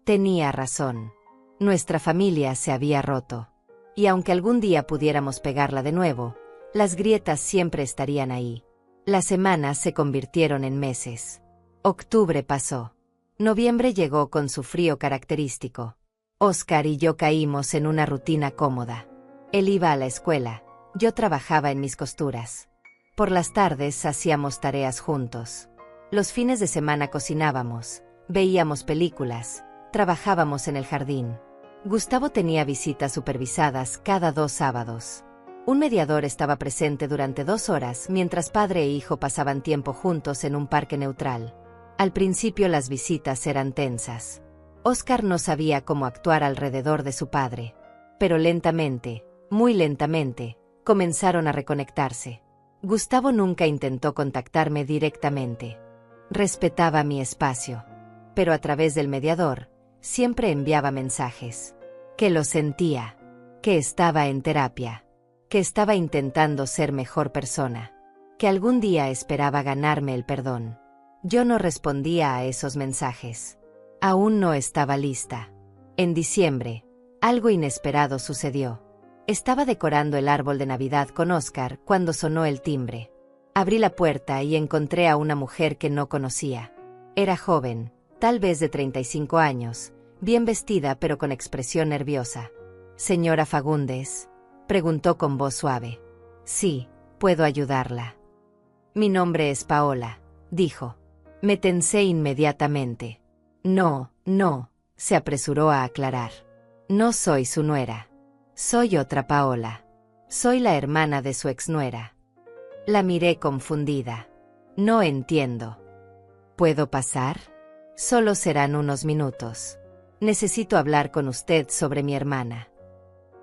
Tenía razón. Nuestra familia se había roto. Y aunque algún día pudiéramos pegarla de nuevo, las grietas siempre estarían ahí. Las semanas se convirtieron en meses. Octubre pasó. Noviembre llegó con su frío característico. Óscar y yo caímos en una rutina cómoda. Él iba a la escuela, yo trabajaba en mis costuras. Por las tardes hacíamos tareas juntos. Los fines de semana cocinábamos, veíamos películas, trabajábamos en el jardín. Gustavo tenía visitas supervisadas cada 2 sábados. Un mediador estaba presente durante 2 horas mientras padre e hijo pasaban tiempo juntos en un parque neutral. Al principio las visitas eran tensas. Óscar no sabía cómo actuar alrededor de su padre. Pero lentamente, muy lentamente, comenzaron a reconectarse. Gustavo nunca intentó contactarme directamente. Respetaba mi espacio. pero a través del mediador, siempre enviaba mensajes. Que lo sentía, que estaba en terapia, que estaba intentando ser mejor persona, que algún día esperaba ganarme el perdón. Yo no respondía a esos mensajes. Aún no estaba lista. En diciembre, algo inesperado sucedió. Estaba decorando el árbol de Navidad con Oscar cuando sonó el timbre. Abrí la puerta y encontré a una mujer que no conocía. Era joven, tal vez de 35 años, bien vestida pero con expresión nerviosa. «¿Señora Fagundes?», preguntó con voz suave. «Sí, puedo ayudarla». «Mi nombre es Paola», dijo. Me tensé inmediatamente. «No, no», se apresuró a aclarar. «No soy su nuera. Soy otra Paola. Soy la hermana de su exnuera». La miré confundida. «No entiendo». «¿Puedo pasar? Solo serán unos minutos. Necesito hablar con usted sobre mi hermana».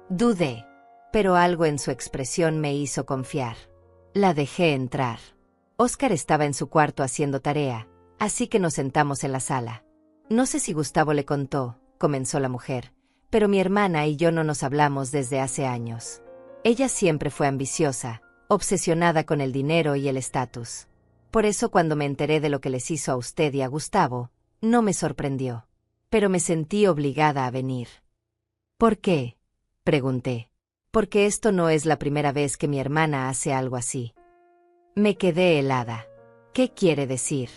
Dudé, pero algo en su expresión me hizo confiar. La dejé entrar. Oscar estaba en su cuarto haciendo tarea, así que nos sentamos en la sala. «No sé si Gustavo le contó», comenzó la mujer, «pero mi hermana y yo no nos hablamos desde hace años. Ella siempre fue ambiciosa, obsesionada con el dinero y el estatus. Por eso cuando me enteré de lo que les hizo a usted y a Gustavo, no me sorprendió. Pero me sentí obligada a venir». «¿Por qué?», pregunté. «Porque esto no es la primera vez que mi hermana hace algo así». Me quedé helada. «¿Qué quiere decir?».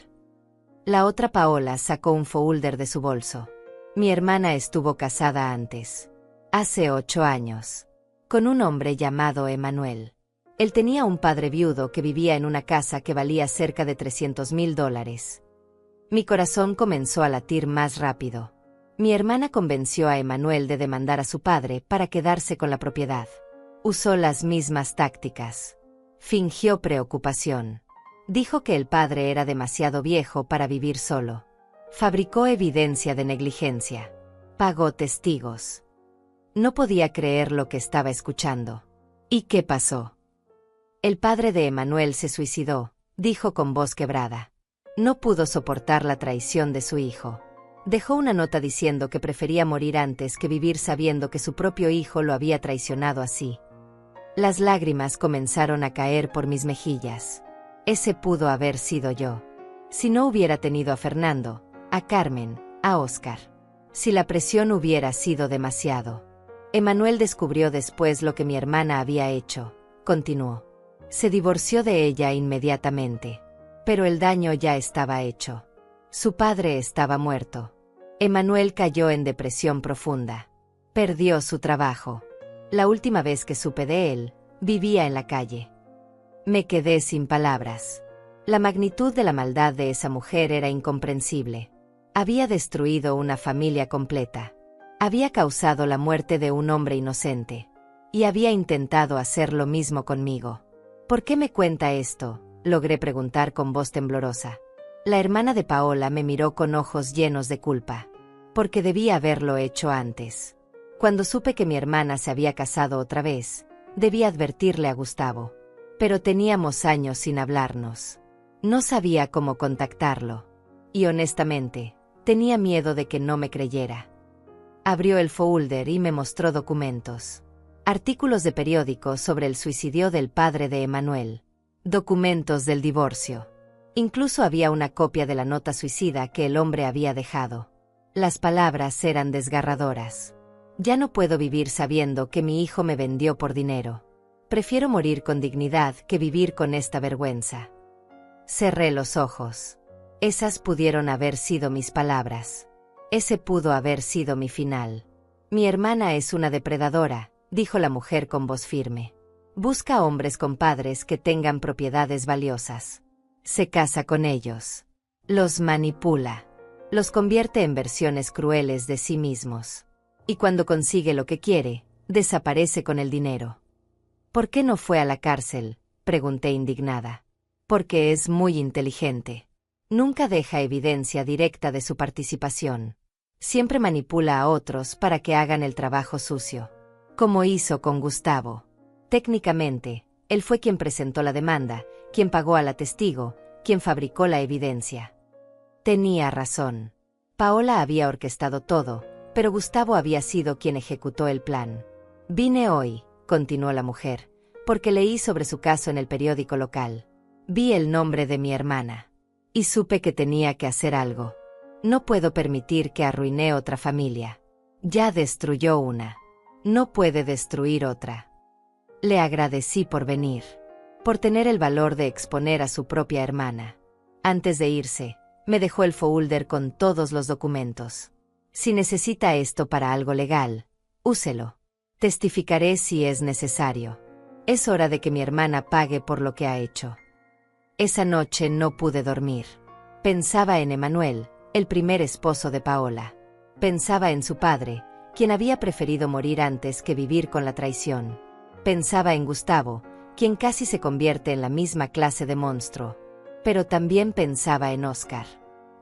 La otra Paola sacó un folder de su bolso. «Mi hermana estuvo casada antes. Hace 8 años. Con un hombre llamado Emanuel. Él tenía un padre viudo que vivía en una casa que valía cerca de $300,000. Mi corazón comenzó a latir más rápido. Mi hermana convenció a Emanuel de demandar a su padre para quedarse con la propiedad. Usó las mismas tácticas. Fingió preocupación. Dijo que el padre era demasiado viejo para vivir solo. Fabricó evidencia de negligencia. Pagó testigos. No podía creer lo que estaba escuchando. ¿Y qué pasó? El padre de Emanuel se suicidó, dijo con voz quebrada. No pudo soportar la traición de su hijo. Dejó una nota diciendo que prefería morir antes que vivir sabiendo que su propio hijo lo había traicionado así. Las lágrimas comenzaron a caer por mis mejillas. Ese pudo haber sido yo. Si no hubiera tenido a Fernando, a Carmen, a Oscar. Si la presión hubiera sido demasiado. Emanuel descubrió después lo que mi hermana había hecho, continuó. Se divorció de ella inmediatamente. Pero el daño ya estaba hecho. Su padre estaba muerto. Emanuel cayó en depresión profunda. Perdió su trabajo. La última vez que supe de él, vivía en la calle. Me quedé sin palabras. La magnitud de la maldad de esa mujer era incomprensible. Había destruido una familia completa. Había causado la muerte de un hombre inocente. Y había intentado hacer lo mismo conmigo. ¿Por qué me cuenta esto?, logré preguntar con voz temblorosa. La hermana de Paola me miró con ojos llenos de culpa. Porque debía haberlo hecho antes. Cuando supe que mi hermana se había casado otra vez, debí advertirle a Gustavo. Pero teníamos años sin hablarnos. No sabía cómo contactarlo. Y honestamente, tenía miedo de que no me creyera. Abrió el folder y me mostró documentos. Artículos de periódico sobre el suicidio del padre de Emanuel. Documentos del divorcio. Incluso había una copia de la nota suicida que el hombre había dejado. Las palabras eran desgarradoras. Ya no puedo vivir sabiendo que mi hijo me vendió por dinero. Prefiero morir con dignidad que vivir con esta vergüenza. Cerré los ojos. Esas pudieron haber sido mis palabras. Ese pudo haber sido mi final. Mi hermana es una depredadora, dijo la mujer con voz firme. Busca hombres con padres que tengan propiedades valiosas. Se casa con ellos. Los manipula. Los convierte en versiones crueles de sí mismos. Y cuando consigue lo que quiere, desaparece con el dinero. ¿Por qué no fue a la cárcel?, pregunté indignada. Porque es muy inteligente. Nunca deja evidencia directa de su participación. Siempre manipula a otros para que hagan el trabajo sucio. Como hizo con Gustavo. Técnicamente, él fue quien presentó la demanda, quien pagó a la testigo, quien fabricó la evidencia. Tenía razón. Paola había orquestado todo, pero Gustavo había sido quien ejecutó el plan. Vine hoy, continuó la mujer, porque leí sobre su caso en el periódico local. Vi el nombre de mi hermana. Y supe que tenía que hacer algo. No puedo permitir que arruine otra familia. Ya destruyó una. No puede destruir otra. Le agradecí por venir, por tener el valor de exponer a su propia hermana. Antes de irse, me dejó el folder con todos los documentos. Si necesita esto para algo legal, úselo. Testificaré si es necesario. Es hora de que mi hermana pague por lo que ha hecho. Esa noche no pude dormir. Pensaba en Emanuel, el primer esposo de Paola. Pensaba en su padre, quien había preferido morir antes que vivir con la traición. Pensaba en Gustavo, quien casi se convierte en la misma clase de monstruo. Pero también pensaba en Óscar.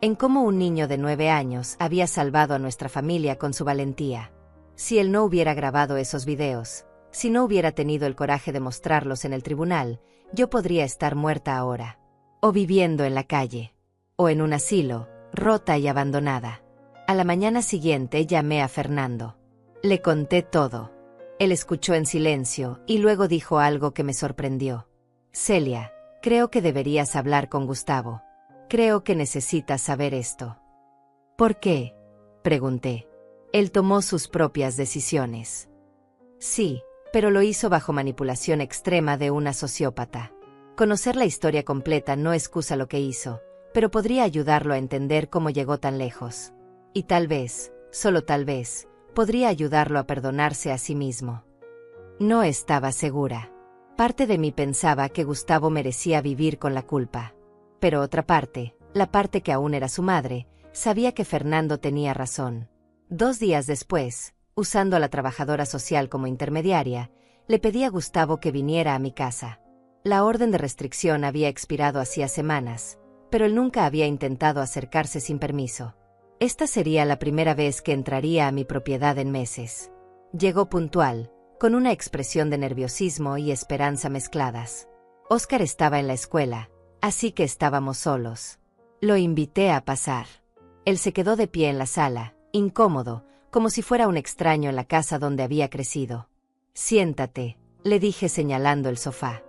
En cómo un niño de 9 años había salvado a nuestra familia con su valentía. Si él no hubiera grabado esos videos, si no hubiera tenido el coraje de mostrarlos en el tribunal, yo podría estar muerta ahora. O viviendo en la calle. O en un asilo, rota y abandonada. A la mañana siguiente llamé a Fernando. Le conté todo. Él escuchó en silencio y luego dijo algo que me sorprendió. Celia, creo que deberías hablar con Gustavo. Creo que necesitas saber esto. ¿Por qué?, pregunté. Él tomó sus propias decisiones. Sí, pero lo hizo bajo manipulación extrema de una sociópata. Conocer la historia completa no excusa lo que hizo, pero podría ayudarlo a entender cómo llegó tan lejos. Y tal vez, solo tal vez, podría ayudarlo a perdonarse a sí mismo. No estaba segura. Parte de mí pensaba que Gustavo merecía vivir con la culpa. Pero otra parte, la parte que aún era su madre, sabía que Fernando tenía razón. 2 días después, usando a la trabajadora social como intermediaria, le pedí a Gustavo que viniera a mi casa. La orden de restricción había expirado hacía semanas, pero él nunca había intentado acercarse sin permiso. Esta sería la primera vez que entraría a mi propiedad en meses. Llegó puntual, con una expresión de nerviosismo y esperanza mezcladas. Óscar estaba en la escuela, así que estábamos solos. Lo invité a pasar. Él se quedó de pie en la sala, incómodo, como si fuera un extraño en la casa donde había crecido. Siéntate, le dije señalando el sofá.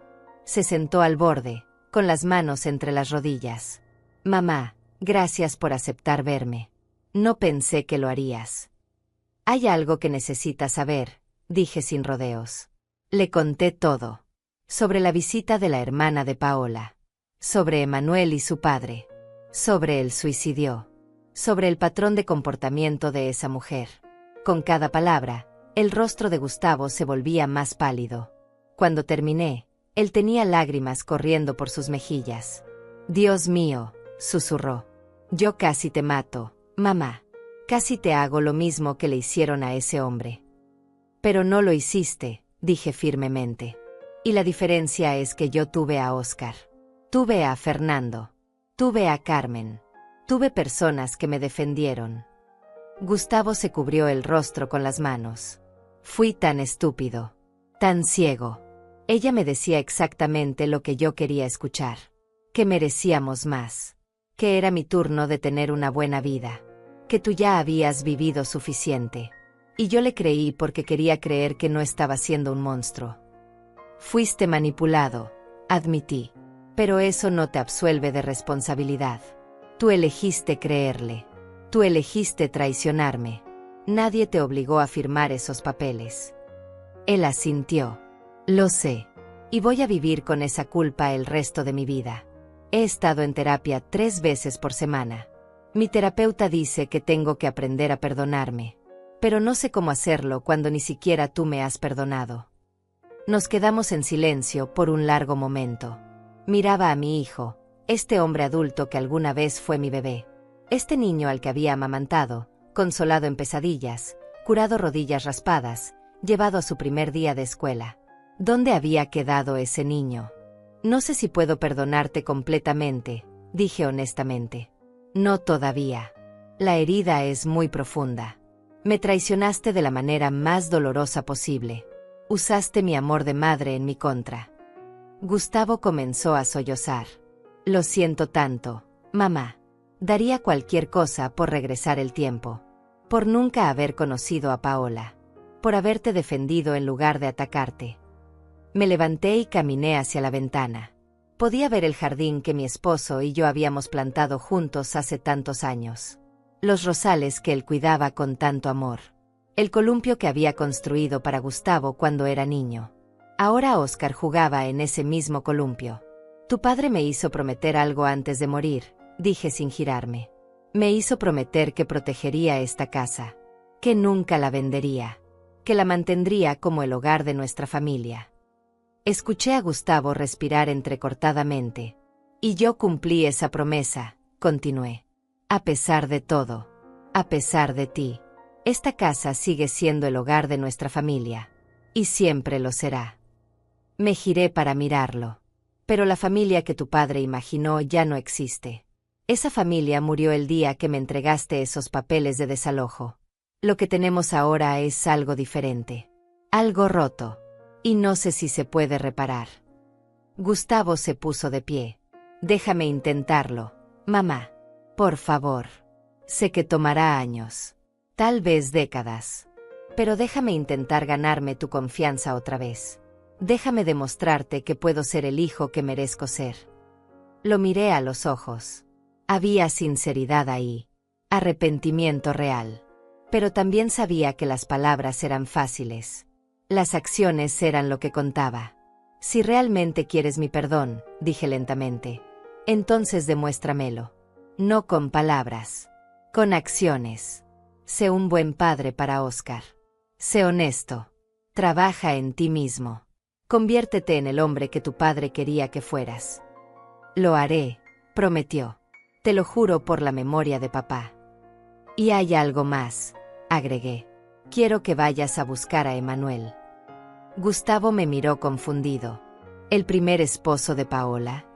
Se sentó al borde, con las manos entre las rodillas. Mamá, gracias por aceptar verme. No pensé que lo harías. Hay algo que necesitas saber, dije sin rodeos. Le conté todo. Sobre la visita de la hermana de Paola. Sobre Emanuel y su padre. Sobre el suicidio. Sobre el patrón de comportamiento de esa mujer. Con cada palabra, el rostro de Gustavo se volvía más pálido. Cuando terminé, él tenía lágrimas corriendo por sus mejillas. Dios mío, susurró. Yo casi te mato, mamá. Casi te hago lo mismo que le hicieron a ese hombre. Pero no lo hiciste, dije firmemente. Y la diferencia es que yo tuve a Óscar. Tuve a Fernando. Tuve a Carmen. Tuve personas que me defendieron. Gustavo se cubrió el rostro con las manos. Fui tan estúpido. Tan ciego. Ella me decía exactamente lo que yo quería escuchar. Que merecíamos más. Que era mi turno de tener una buena vida. Que tú ya habías vivido suficiente. Y yo le creí porque quería creer que no estaba siendo un monstruo. Fuiste manipulado, admití. Pero eso no te absuelve de responsabilidad. Tú elegiste creerle. Tú elegiste traicionarme. Nadie te obligó a firmar esos papeles. Él asintió. Lo sé. Y voy a vivir con esa culpa el resto de mi vida. He estado en terapia 3 veces por semana. Mi terapeuta dice que tengo que aprender a perdonarme. Pero no sé cómo hacerlo cuando ni siquiera tú me has perdonado. Nos quedamos en silencio por un largo momento. Miraba a mi hijo, este hombre adulto que alguna vez fue mi bebé. Este niño al que había amamantado, consolado en pesadillas, curado rodillas raspadas, llevado a su primer día de escuela. ¿Dónde había quedado ese niño? No sé si puedo perdonarte completamente, dije honestamente. No todavía. La herida es muy profunda. Me traicionaste de la manera más dolorosa posible. Usaste mi amor de madre en mi contra. Gustavo comenzó a sollozar. Lo siento tanto, mamá. Daría cualquier cosa por regresar el tiempo. Por nunca haber conocido a Paola. Por haberte defendido en lugar de atacarte. Me levanté y caminé hacia la ventana. Podía ver el jardín que mi esposo y yo habíamos plantado juntos hace tantos años. Los rosales que él cuidaba con tanto amor. El columpio que había construido para Gustavo cuando era niño. Ahora Óscar jugaba en ese mismo columpio. Tu padre me hizo prometer algo antes de morir, dije sin girarme. Me hizo prometer que protegería esta casa. Que nunca la vendería. Que la mantendría como el hogar de nuestra familia. Escuché a Gustavo respirar entrecortadamente. Y yo cumplí esa promesa, continué. A pesar de todo. A pesar de ti. Esta casa sigue siendo el hogar de nuestra familia. Y siempre lo será. Me giré para mirarlo. Pero la familia que tu padre imaginó ya no existe. Esa familia murió el día que me entregaste esos papeles de desalojo. Lo que tenemos ahora es algo diferente. Algo roto. Y no sé si se puede reparar. Gustavo se puso de pie. Déjame intentarlo, mamá. Por favor. Sé que tomará años. Tal vez décadas. Pero déjame intentar ganarme tu confianza otra vez. Déjame demostrarte que puedo ser el hijo que merezco ser. Lo miré a los ojos. Había sinceridad ahí. Arrepentimiento real. Pero también sabía que las palabras eran fáciles. Las acciones eran lo que contaba. Si realmente quieres mi perdón, dije lentamente, entonces demuéstramelo. No con palabras. Con acciones. Sé un buen padre para Óscar. Sé honesto. Trabaja en ti mismo. Conviértete en el hombre que tu padre quería que fueras. Lo haré, prometió. Te lo juro por la memoria de papá. Y hay algo más, agregué. Quiero que vayas a buscar a Emanuel. Gustavo me miró confundido. ¿El primer esposo de Paola?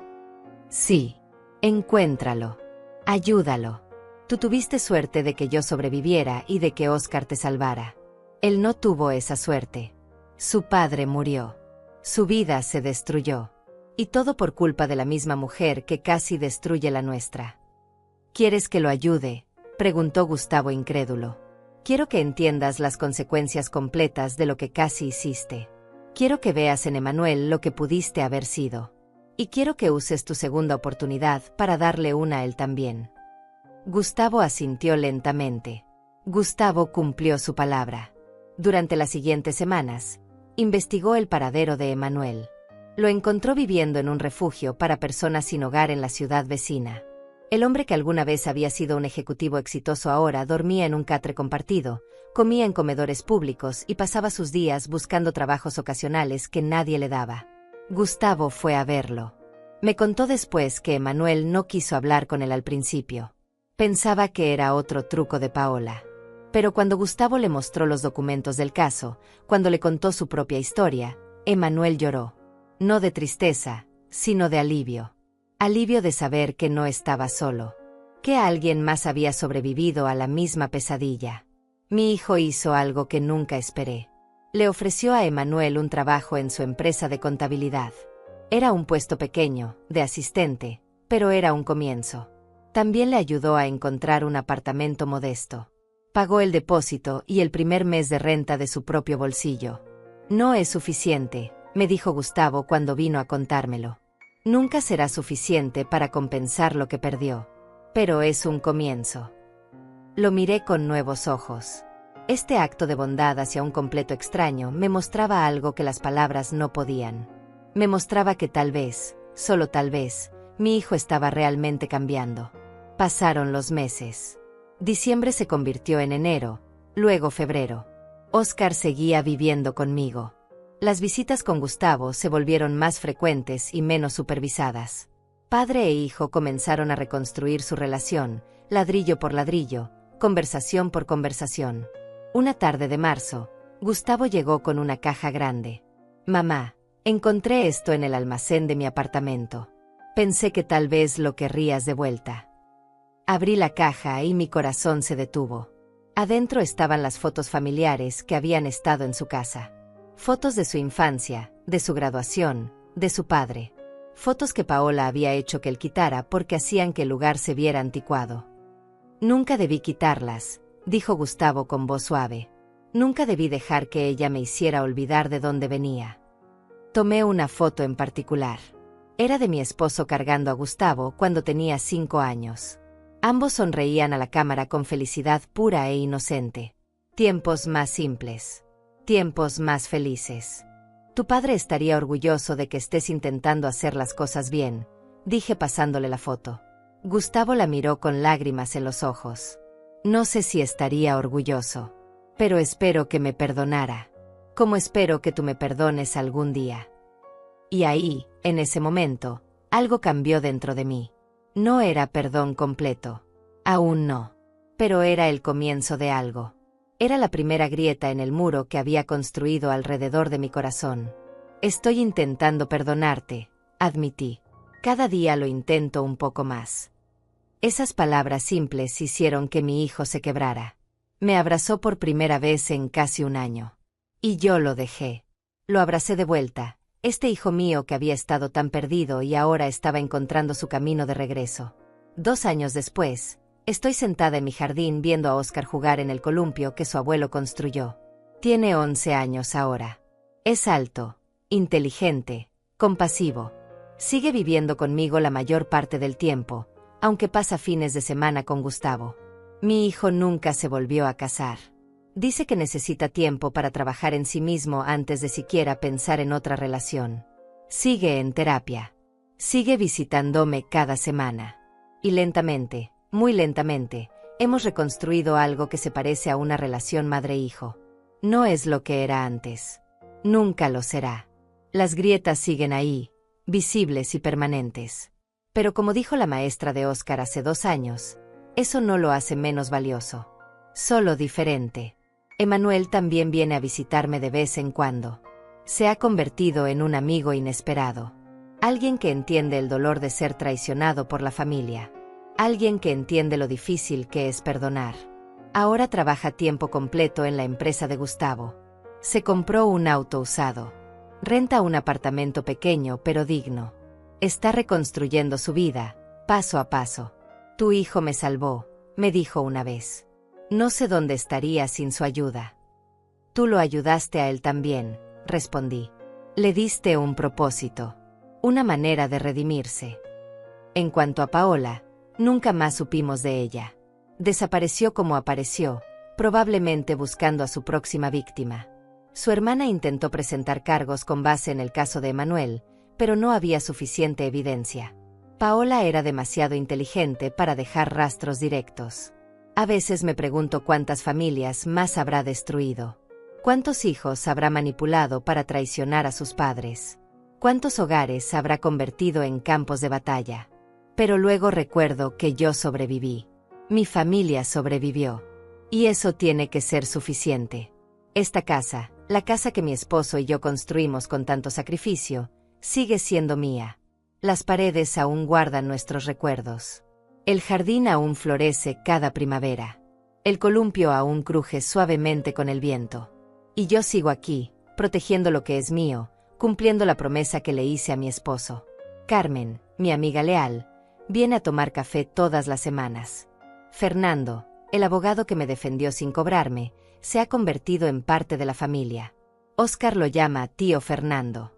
Sí. Encuéntralo. Ayúdalo. Tú tuviste suerte de que yo sobreviviera y de que Óscar te salvara. Él no tuvo esa suerte. Su padre murió. Su vida se destruyó. Y todo por culpa de la misma mujer que casi destruye la nuestra. ¿Quieres que lo ayude?, preguntó Gustavo incrédulo. Quiero que entiendas las consecuencias completas de lo que casi hiciste. Quiero que veas en Emanuel lo que pudiste haber sido. Y quiero que uses tu segunda oportunidad para darle una a él también. Gustavo asintió lentamente. Gustavo cumplió su palabra. Durante las siguientes semanas, investigó el paradero de Emanuel. Lo encontró viviendo en un refugio para personas sin hogar en la ciudad vecina. El hombre que alguna vez había sido un ejecutivo exitoso ahora dormía en un catre compartido, comía en comedores públicos y pasaba sus días buscando trabajos ocasionales que nadie le daba. Gustavo fue a verlo. Me contó después que Emanuel no quiso hablar con él al principio. Pensaba que era otro truco de Paola. Pero cuando Gustavo le mostró los documentos del caso, cuando le contó su propia historia, Emanuel lloró. No de tristeza, sino de alivio. Alivio de saber que no estaba solo. Que alguien más había sobrevivido a la misma pesadilla. Mi hijo hizo algo que nunca esperé. Le ofreció a Emanuel un trabajo en su empresa de contabilidad. Era un puesto pequeño, de asistente, pero era un comienzo. También le ayudó a encontrar un apartamento modesto. Pagó el depósito y el primer mes de renta de su propio bolsillo. No es suficiente, me dijo Gustavo cuando vino a contármelo. Nunca será suficiente para compensar lo que perdió. Pero es un comienzo. Lo miré con nuevos ojos. Este acto de bondad hacia un completo extraño me mostraba algo que las palabras no podían. Me mostraba que tal vez, solo tal vez, mi hijo estaba realmente cambiando. Pasaron los meses. Diciembre se convirtió en enero, luego febrero. Óscar seguía viviendo conmigo. Las visitas con Gustavo se volvieron más frecuentes y menos supervisadas. Padre e hijo comenzaron a reconstruir su relación, ladrillo por ladrillo, conversación por conversación. Una tarde de marzo, Gustavo llegó con una caja grande. Mamá, encontré esto en el almacén de mi apartamento. Pensé que tal vez lo querrías de vuelta. Abrí la caja y mi corazón se detuvo. Adentro estaban las fotos familiares que habían estado en su casa. Fotos de su infancia, de su graduación, de su padre. Fotos que Paola había hecho que él quitara porque hacían que el lugar se viera anticuado. Nunca debí quitarlas, dijo Gustavo con voz suave. Nunca debí dejar que ella me hiciera olvidar de dónde venía. Tomé una foto en particular. Era de mi esposo cargando a Gustavo cuando tenía 5 años. Ambos sonreían a la cámara con felicidad pura e inocente. Tiempos más simples. Tiempos más felices. Tu padre estaría orgulloso de que estés intentando hacer las cosas bien, dije pasándole la foto. Gustavo la miró con lágrimas en los ojos. No sé si estaría orgulloso, pero espero que me perdonara, como espero que tú me perdones algún día. Y ahí, en ese momento, algo cambió dentro de mí. No era perdón completo. Aún no. Pero era el comienzo de algo. Era la primera grieta en el muro que había construido alrededor de mi corazón. Estoy intentando perdonarte, admití. Cada día lo intento un poco más. Esas palabras simples hicieron que mi hijo se quebrara. Me abrazó por primera vez en casi un año. Y yo lo dejé. Lo abracé de vuelta, este hijo mío que había estado tan perdido y ahora estaba encontrando su camino de regreso. 2 años después, estoy sentada en mi jardín viendo a Oscar jugar en el columpio que su abuelo construyó. Tiene 11 años ahora. Es alto, inteligente, compasivo. Sigue viviendo conmigo la mayor parte del tiempo, aunque pasa fines de semana con Gustavo. Mi hijo nunca se volvió a casar. Dice que necesita tiempo para trabajar en sí mismo antes de siquiera pensar en otra relación. Sigue en terapia. Sigue visitándome cada semana. Y lentamente, muy lentamente, hemos reconstruido algo que se parece a una relación madre-hijo. No es lo que era antes. Nunca lo será. Las grietas siguen ahí, visibles y permanentes. Pero como dijo la maestra de Oscar hace 2 años, eso no lo hace menos valioso. Solo diferente. Emanuel también viene a visitarme de vez en cuando. Se ha convertido en un amigo inesperado. Alguien que entiende el dolor de ser traicionado por la familia. Alguien que entiende lo difícil que es perdonar. Ahora trabaja tiempo completo en la empresa de Gustavo. Se compró un auto usado. Renta un apartamento pequeño pero digno. Está reconstruyendo su vida, paso a paso. Tu hijo me salvó, me dijo una vez. No sé dónde estaría sin su ayuda. Tú lo ayudaste a él también, respondí. Le diste un propósito, una manera de redimirse. En cuanto a Paola, nunca más supimos de ella. Desapareció como apareció, probablemente buscando a su próxima víctima. Su hermana intentó presentar cargos con base en el caso de Emanuel, pero no había suficiente evidencia. Paola era demasiado inteligente para dejar rastros directos. A veces me pregunto cuántas familias más habrá destruido. ¿Cuántos hijos habrá manipulado para traicionar a sus padres? ¿Cuántos hogares habrá convertido en campos de batalla? Pero luego recuerdo que yo sobreviví. Mi familia sobrevivió. Y eso tiene que ser suficiente. Esta casa, la casa que mi esposo y yo construimos con tanto sacrificio, sigue siendo mía. Las paredes aún guardan nuestros recuerdos. El jardín aún florece cada primavera. El columpio aún cruje suavemente con el viento. Y yo sigo aquí, protegiendo lo que es mío, cumpliendo la promesa que le hice a mi esposo. Carmen, mi amiga leal, viene a tomar café todas las semanas. Fernando, el abogado que me defendió sin cobrarme, se ha convertido en parte de la familia. Oscar lo llama tío Fernando.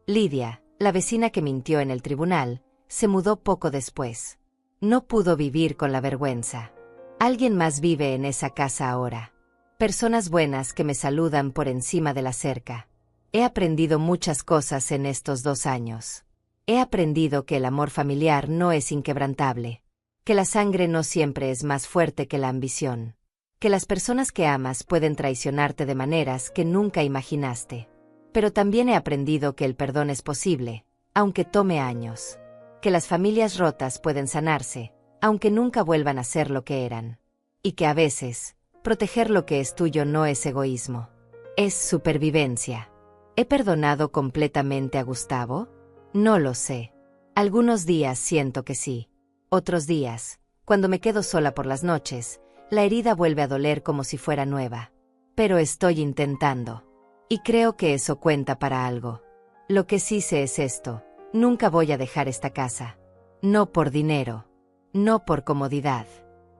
Lidia, la vecina que mintió en el tribunal, se mudó poco después. No pudo vivir con la vergüenza. Alguien más vive en esa casa ahora. Personas buenas que me saludan por encima de la cerca. He aprendido muchas cosas en estos 2 años. He aprendido que el amor familiar no es inquebrantable. Que la sangre no siempre es más fuerte que la ambición. Que las personas que amas pueden traicionarte de maneras que nunca imaginaste. Pero también he aprendido que el perdón es posible, aunque tome años. Que las familias rotas pueden sanarse, aunque nunca vuelvan a ser lo que eran. Y que a veces, proteger lo que es tuyo no es egoísmo. Es supervivencia. ¿He perdonado completamente a Gustavo? No lo sé. Algunos días siento que sí. Otros días, cuando me quedo sola por las noches, la herida vuelve a doler como si fuera nueva. Pero estoy intentando. Y creo que eso cuenta para algo. Lo que sí sé es esto. Nunca voy a dejar esta casa. No por dinero. No por comodidad.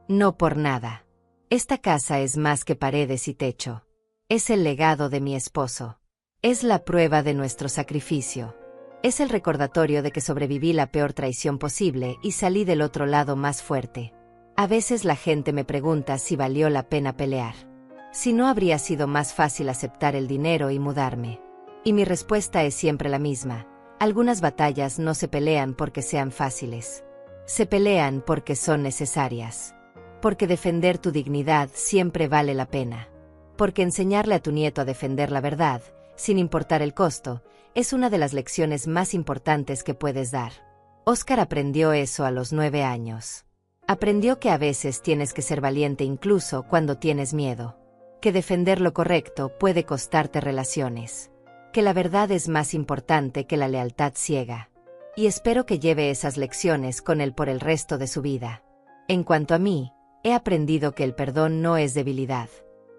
No por nada. Esta casa es más que paredes y techo. Es el legado de mi esposo. Es la prueba de nuestro sacrificio. Es el recordatorio de que sobreviví la peor traición posible y salí del otro lado más fuerte. A veces la gente me pregunta si valió la pena pelear. Si no habría sido más fácil aceptar el dinero y mudarme. Y mi respuesta es siempre la misma. Algunas batallas no se pelean porque sean fáciles. Se pelean porque son necesarias. Porque defender tu dignidad siempre vale la pena. Porque enseñarle a tu nieto a defender la verdad, sin importar el costo, es una de las lecciones más importantes que puedes dar. Oscar aprendió eso a los 9 años. Aprendió que a veces tienes que ser valiente incluso cuando tienes miedo. Que defender lo correcto puede costarte relaciones. Que la verdad es más importante que la lealtad ciega. Y espero que lleve esas lecciones con él por el resto de su vida. En cuanto a mí, he aprendido que el perdón no es debilidad.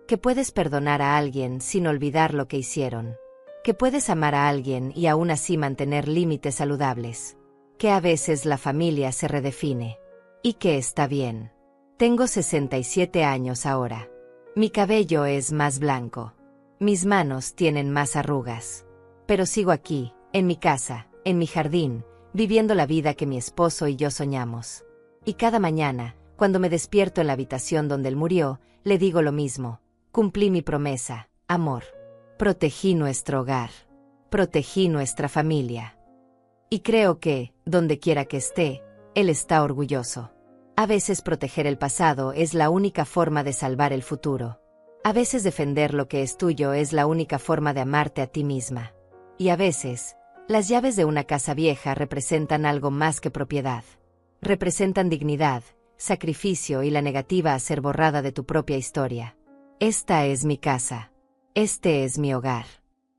Que puedes perdonar a alguien sin olvidar lo que hicieron. Que puedes amar a alguien y aún así mantener límites saludables. Que a veces la familia se redefine. Y que está bien. Tengo 67 años ahora. Mi cabello es más blanco. Mis manos tienen más arrugas. Pero sigo aquí, en mi casa, en mi jardín, viviendo la vida que mi esposo y yo soñamos. Y cada mañana, cuando me despierto en la habitación donde él murió, le digo lo mismo. Cumplí mi promesa, amor. Protegí nuestro hogar. Protegí nuestra familia. Y creo que, donde quiera que esté, él está orgulloso. A veces proteger el pasado es la única forma de salvar el futuro. A veces defender lo que es tuyo es la única forma de amarte a ti misma. Y a veces, las llaves de una casa vieja representan algo más que propiedad. Representan dignidad, sacrificio y la negativa a ser borrada de tu propia historia. Esta es mi casa. Este es mi hogar.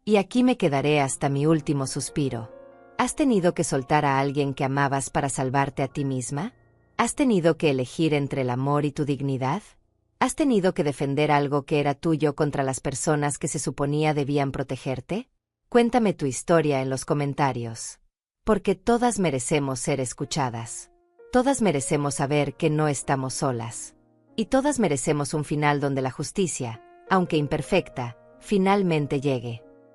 Y aquí me quedaré hasta mi último suspiro. ¿Has tenido que soltar a alguien que amabas para salvarte a ti misma? ¿Has tenido que elegir entre el amor y tu dignidad? ¿Has tenido que defender algo que era tuyo contra las personas que se suponía debían protegerte? Cuéntame tu historia en los comentarios. Porque todas merecemos ser escuchadas. Todas merecemos saber que no estamos solas. Y todas merecemos un final donde la justicia, aunque imperfecta, finalmente llegue.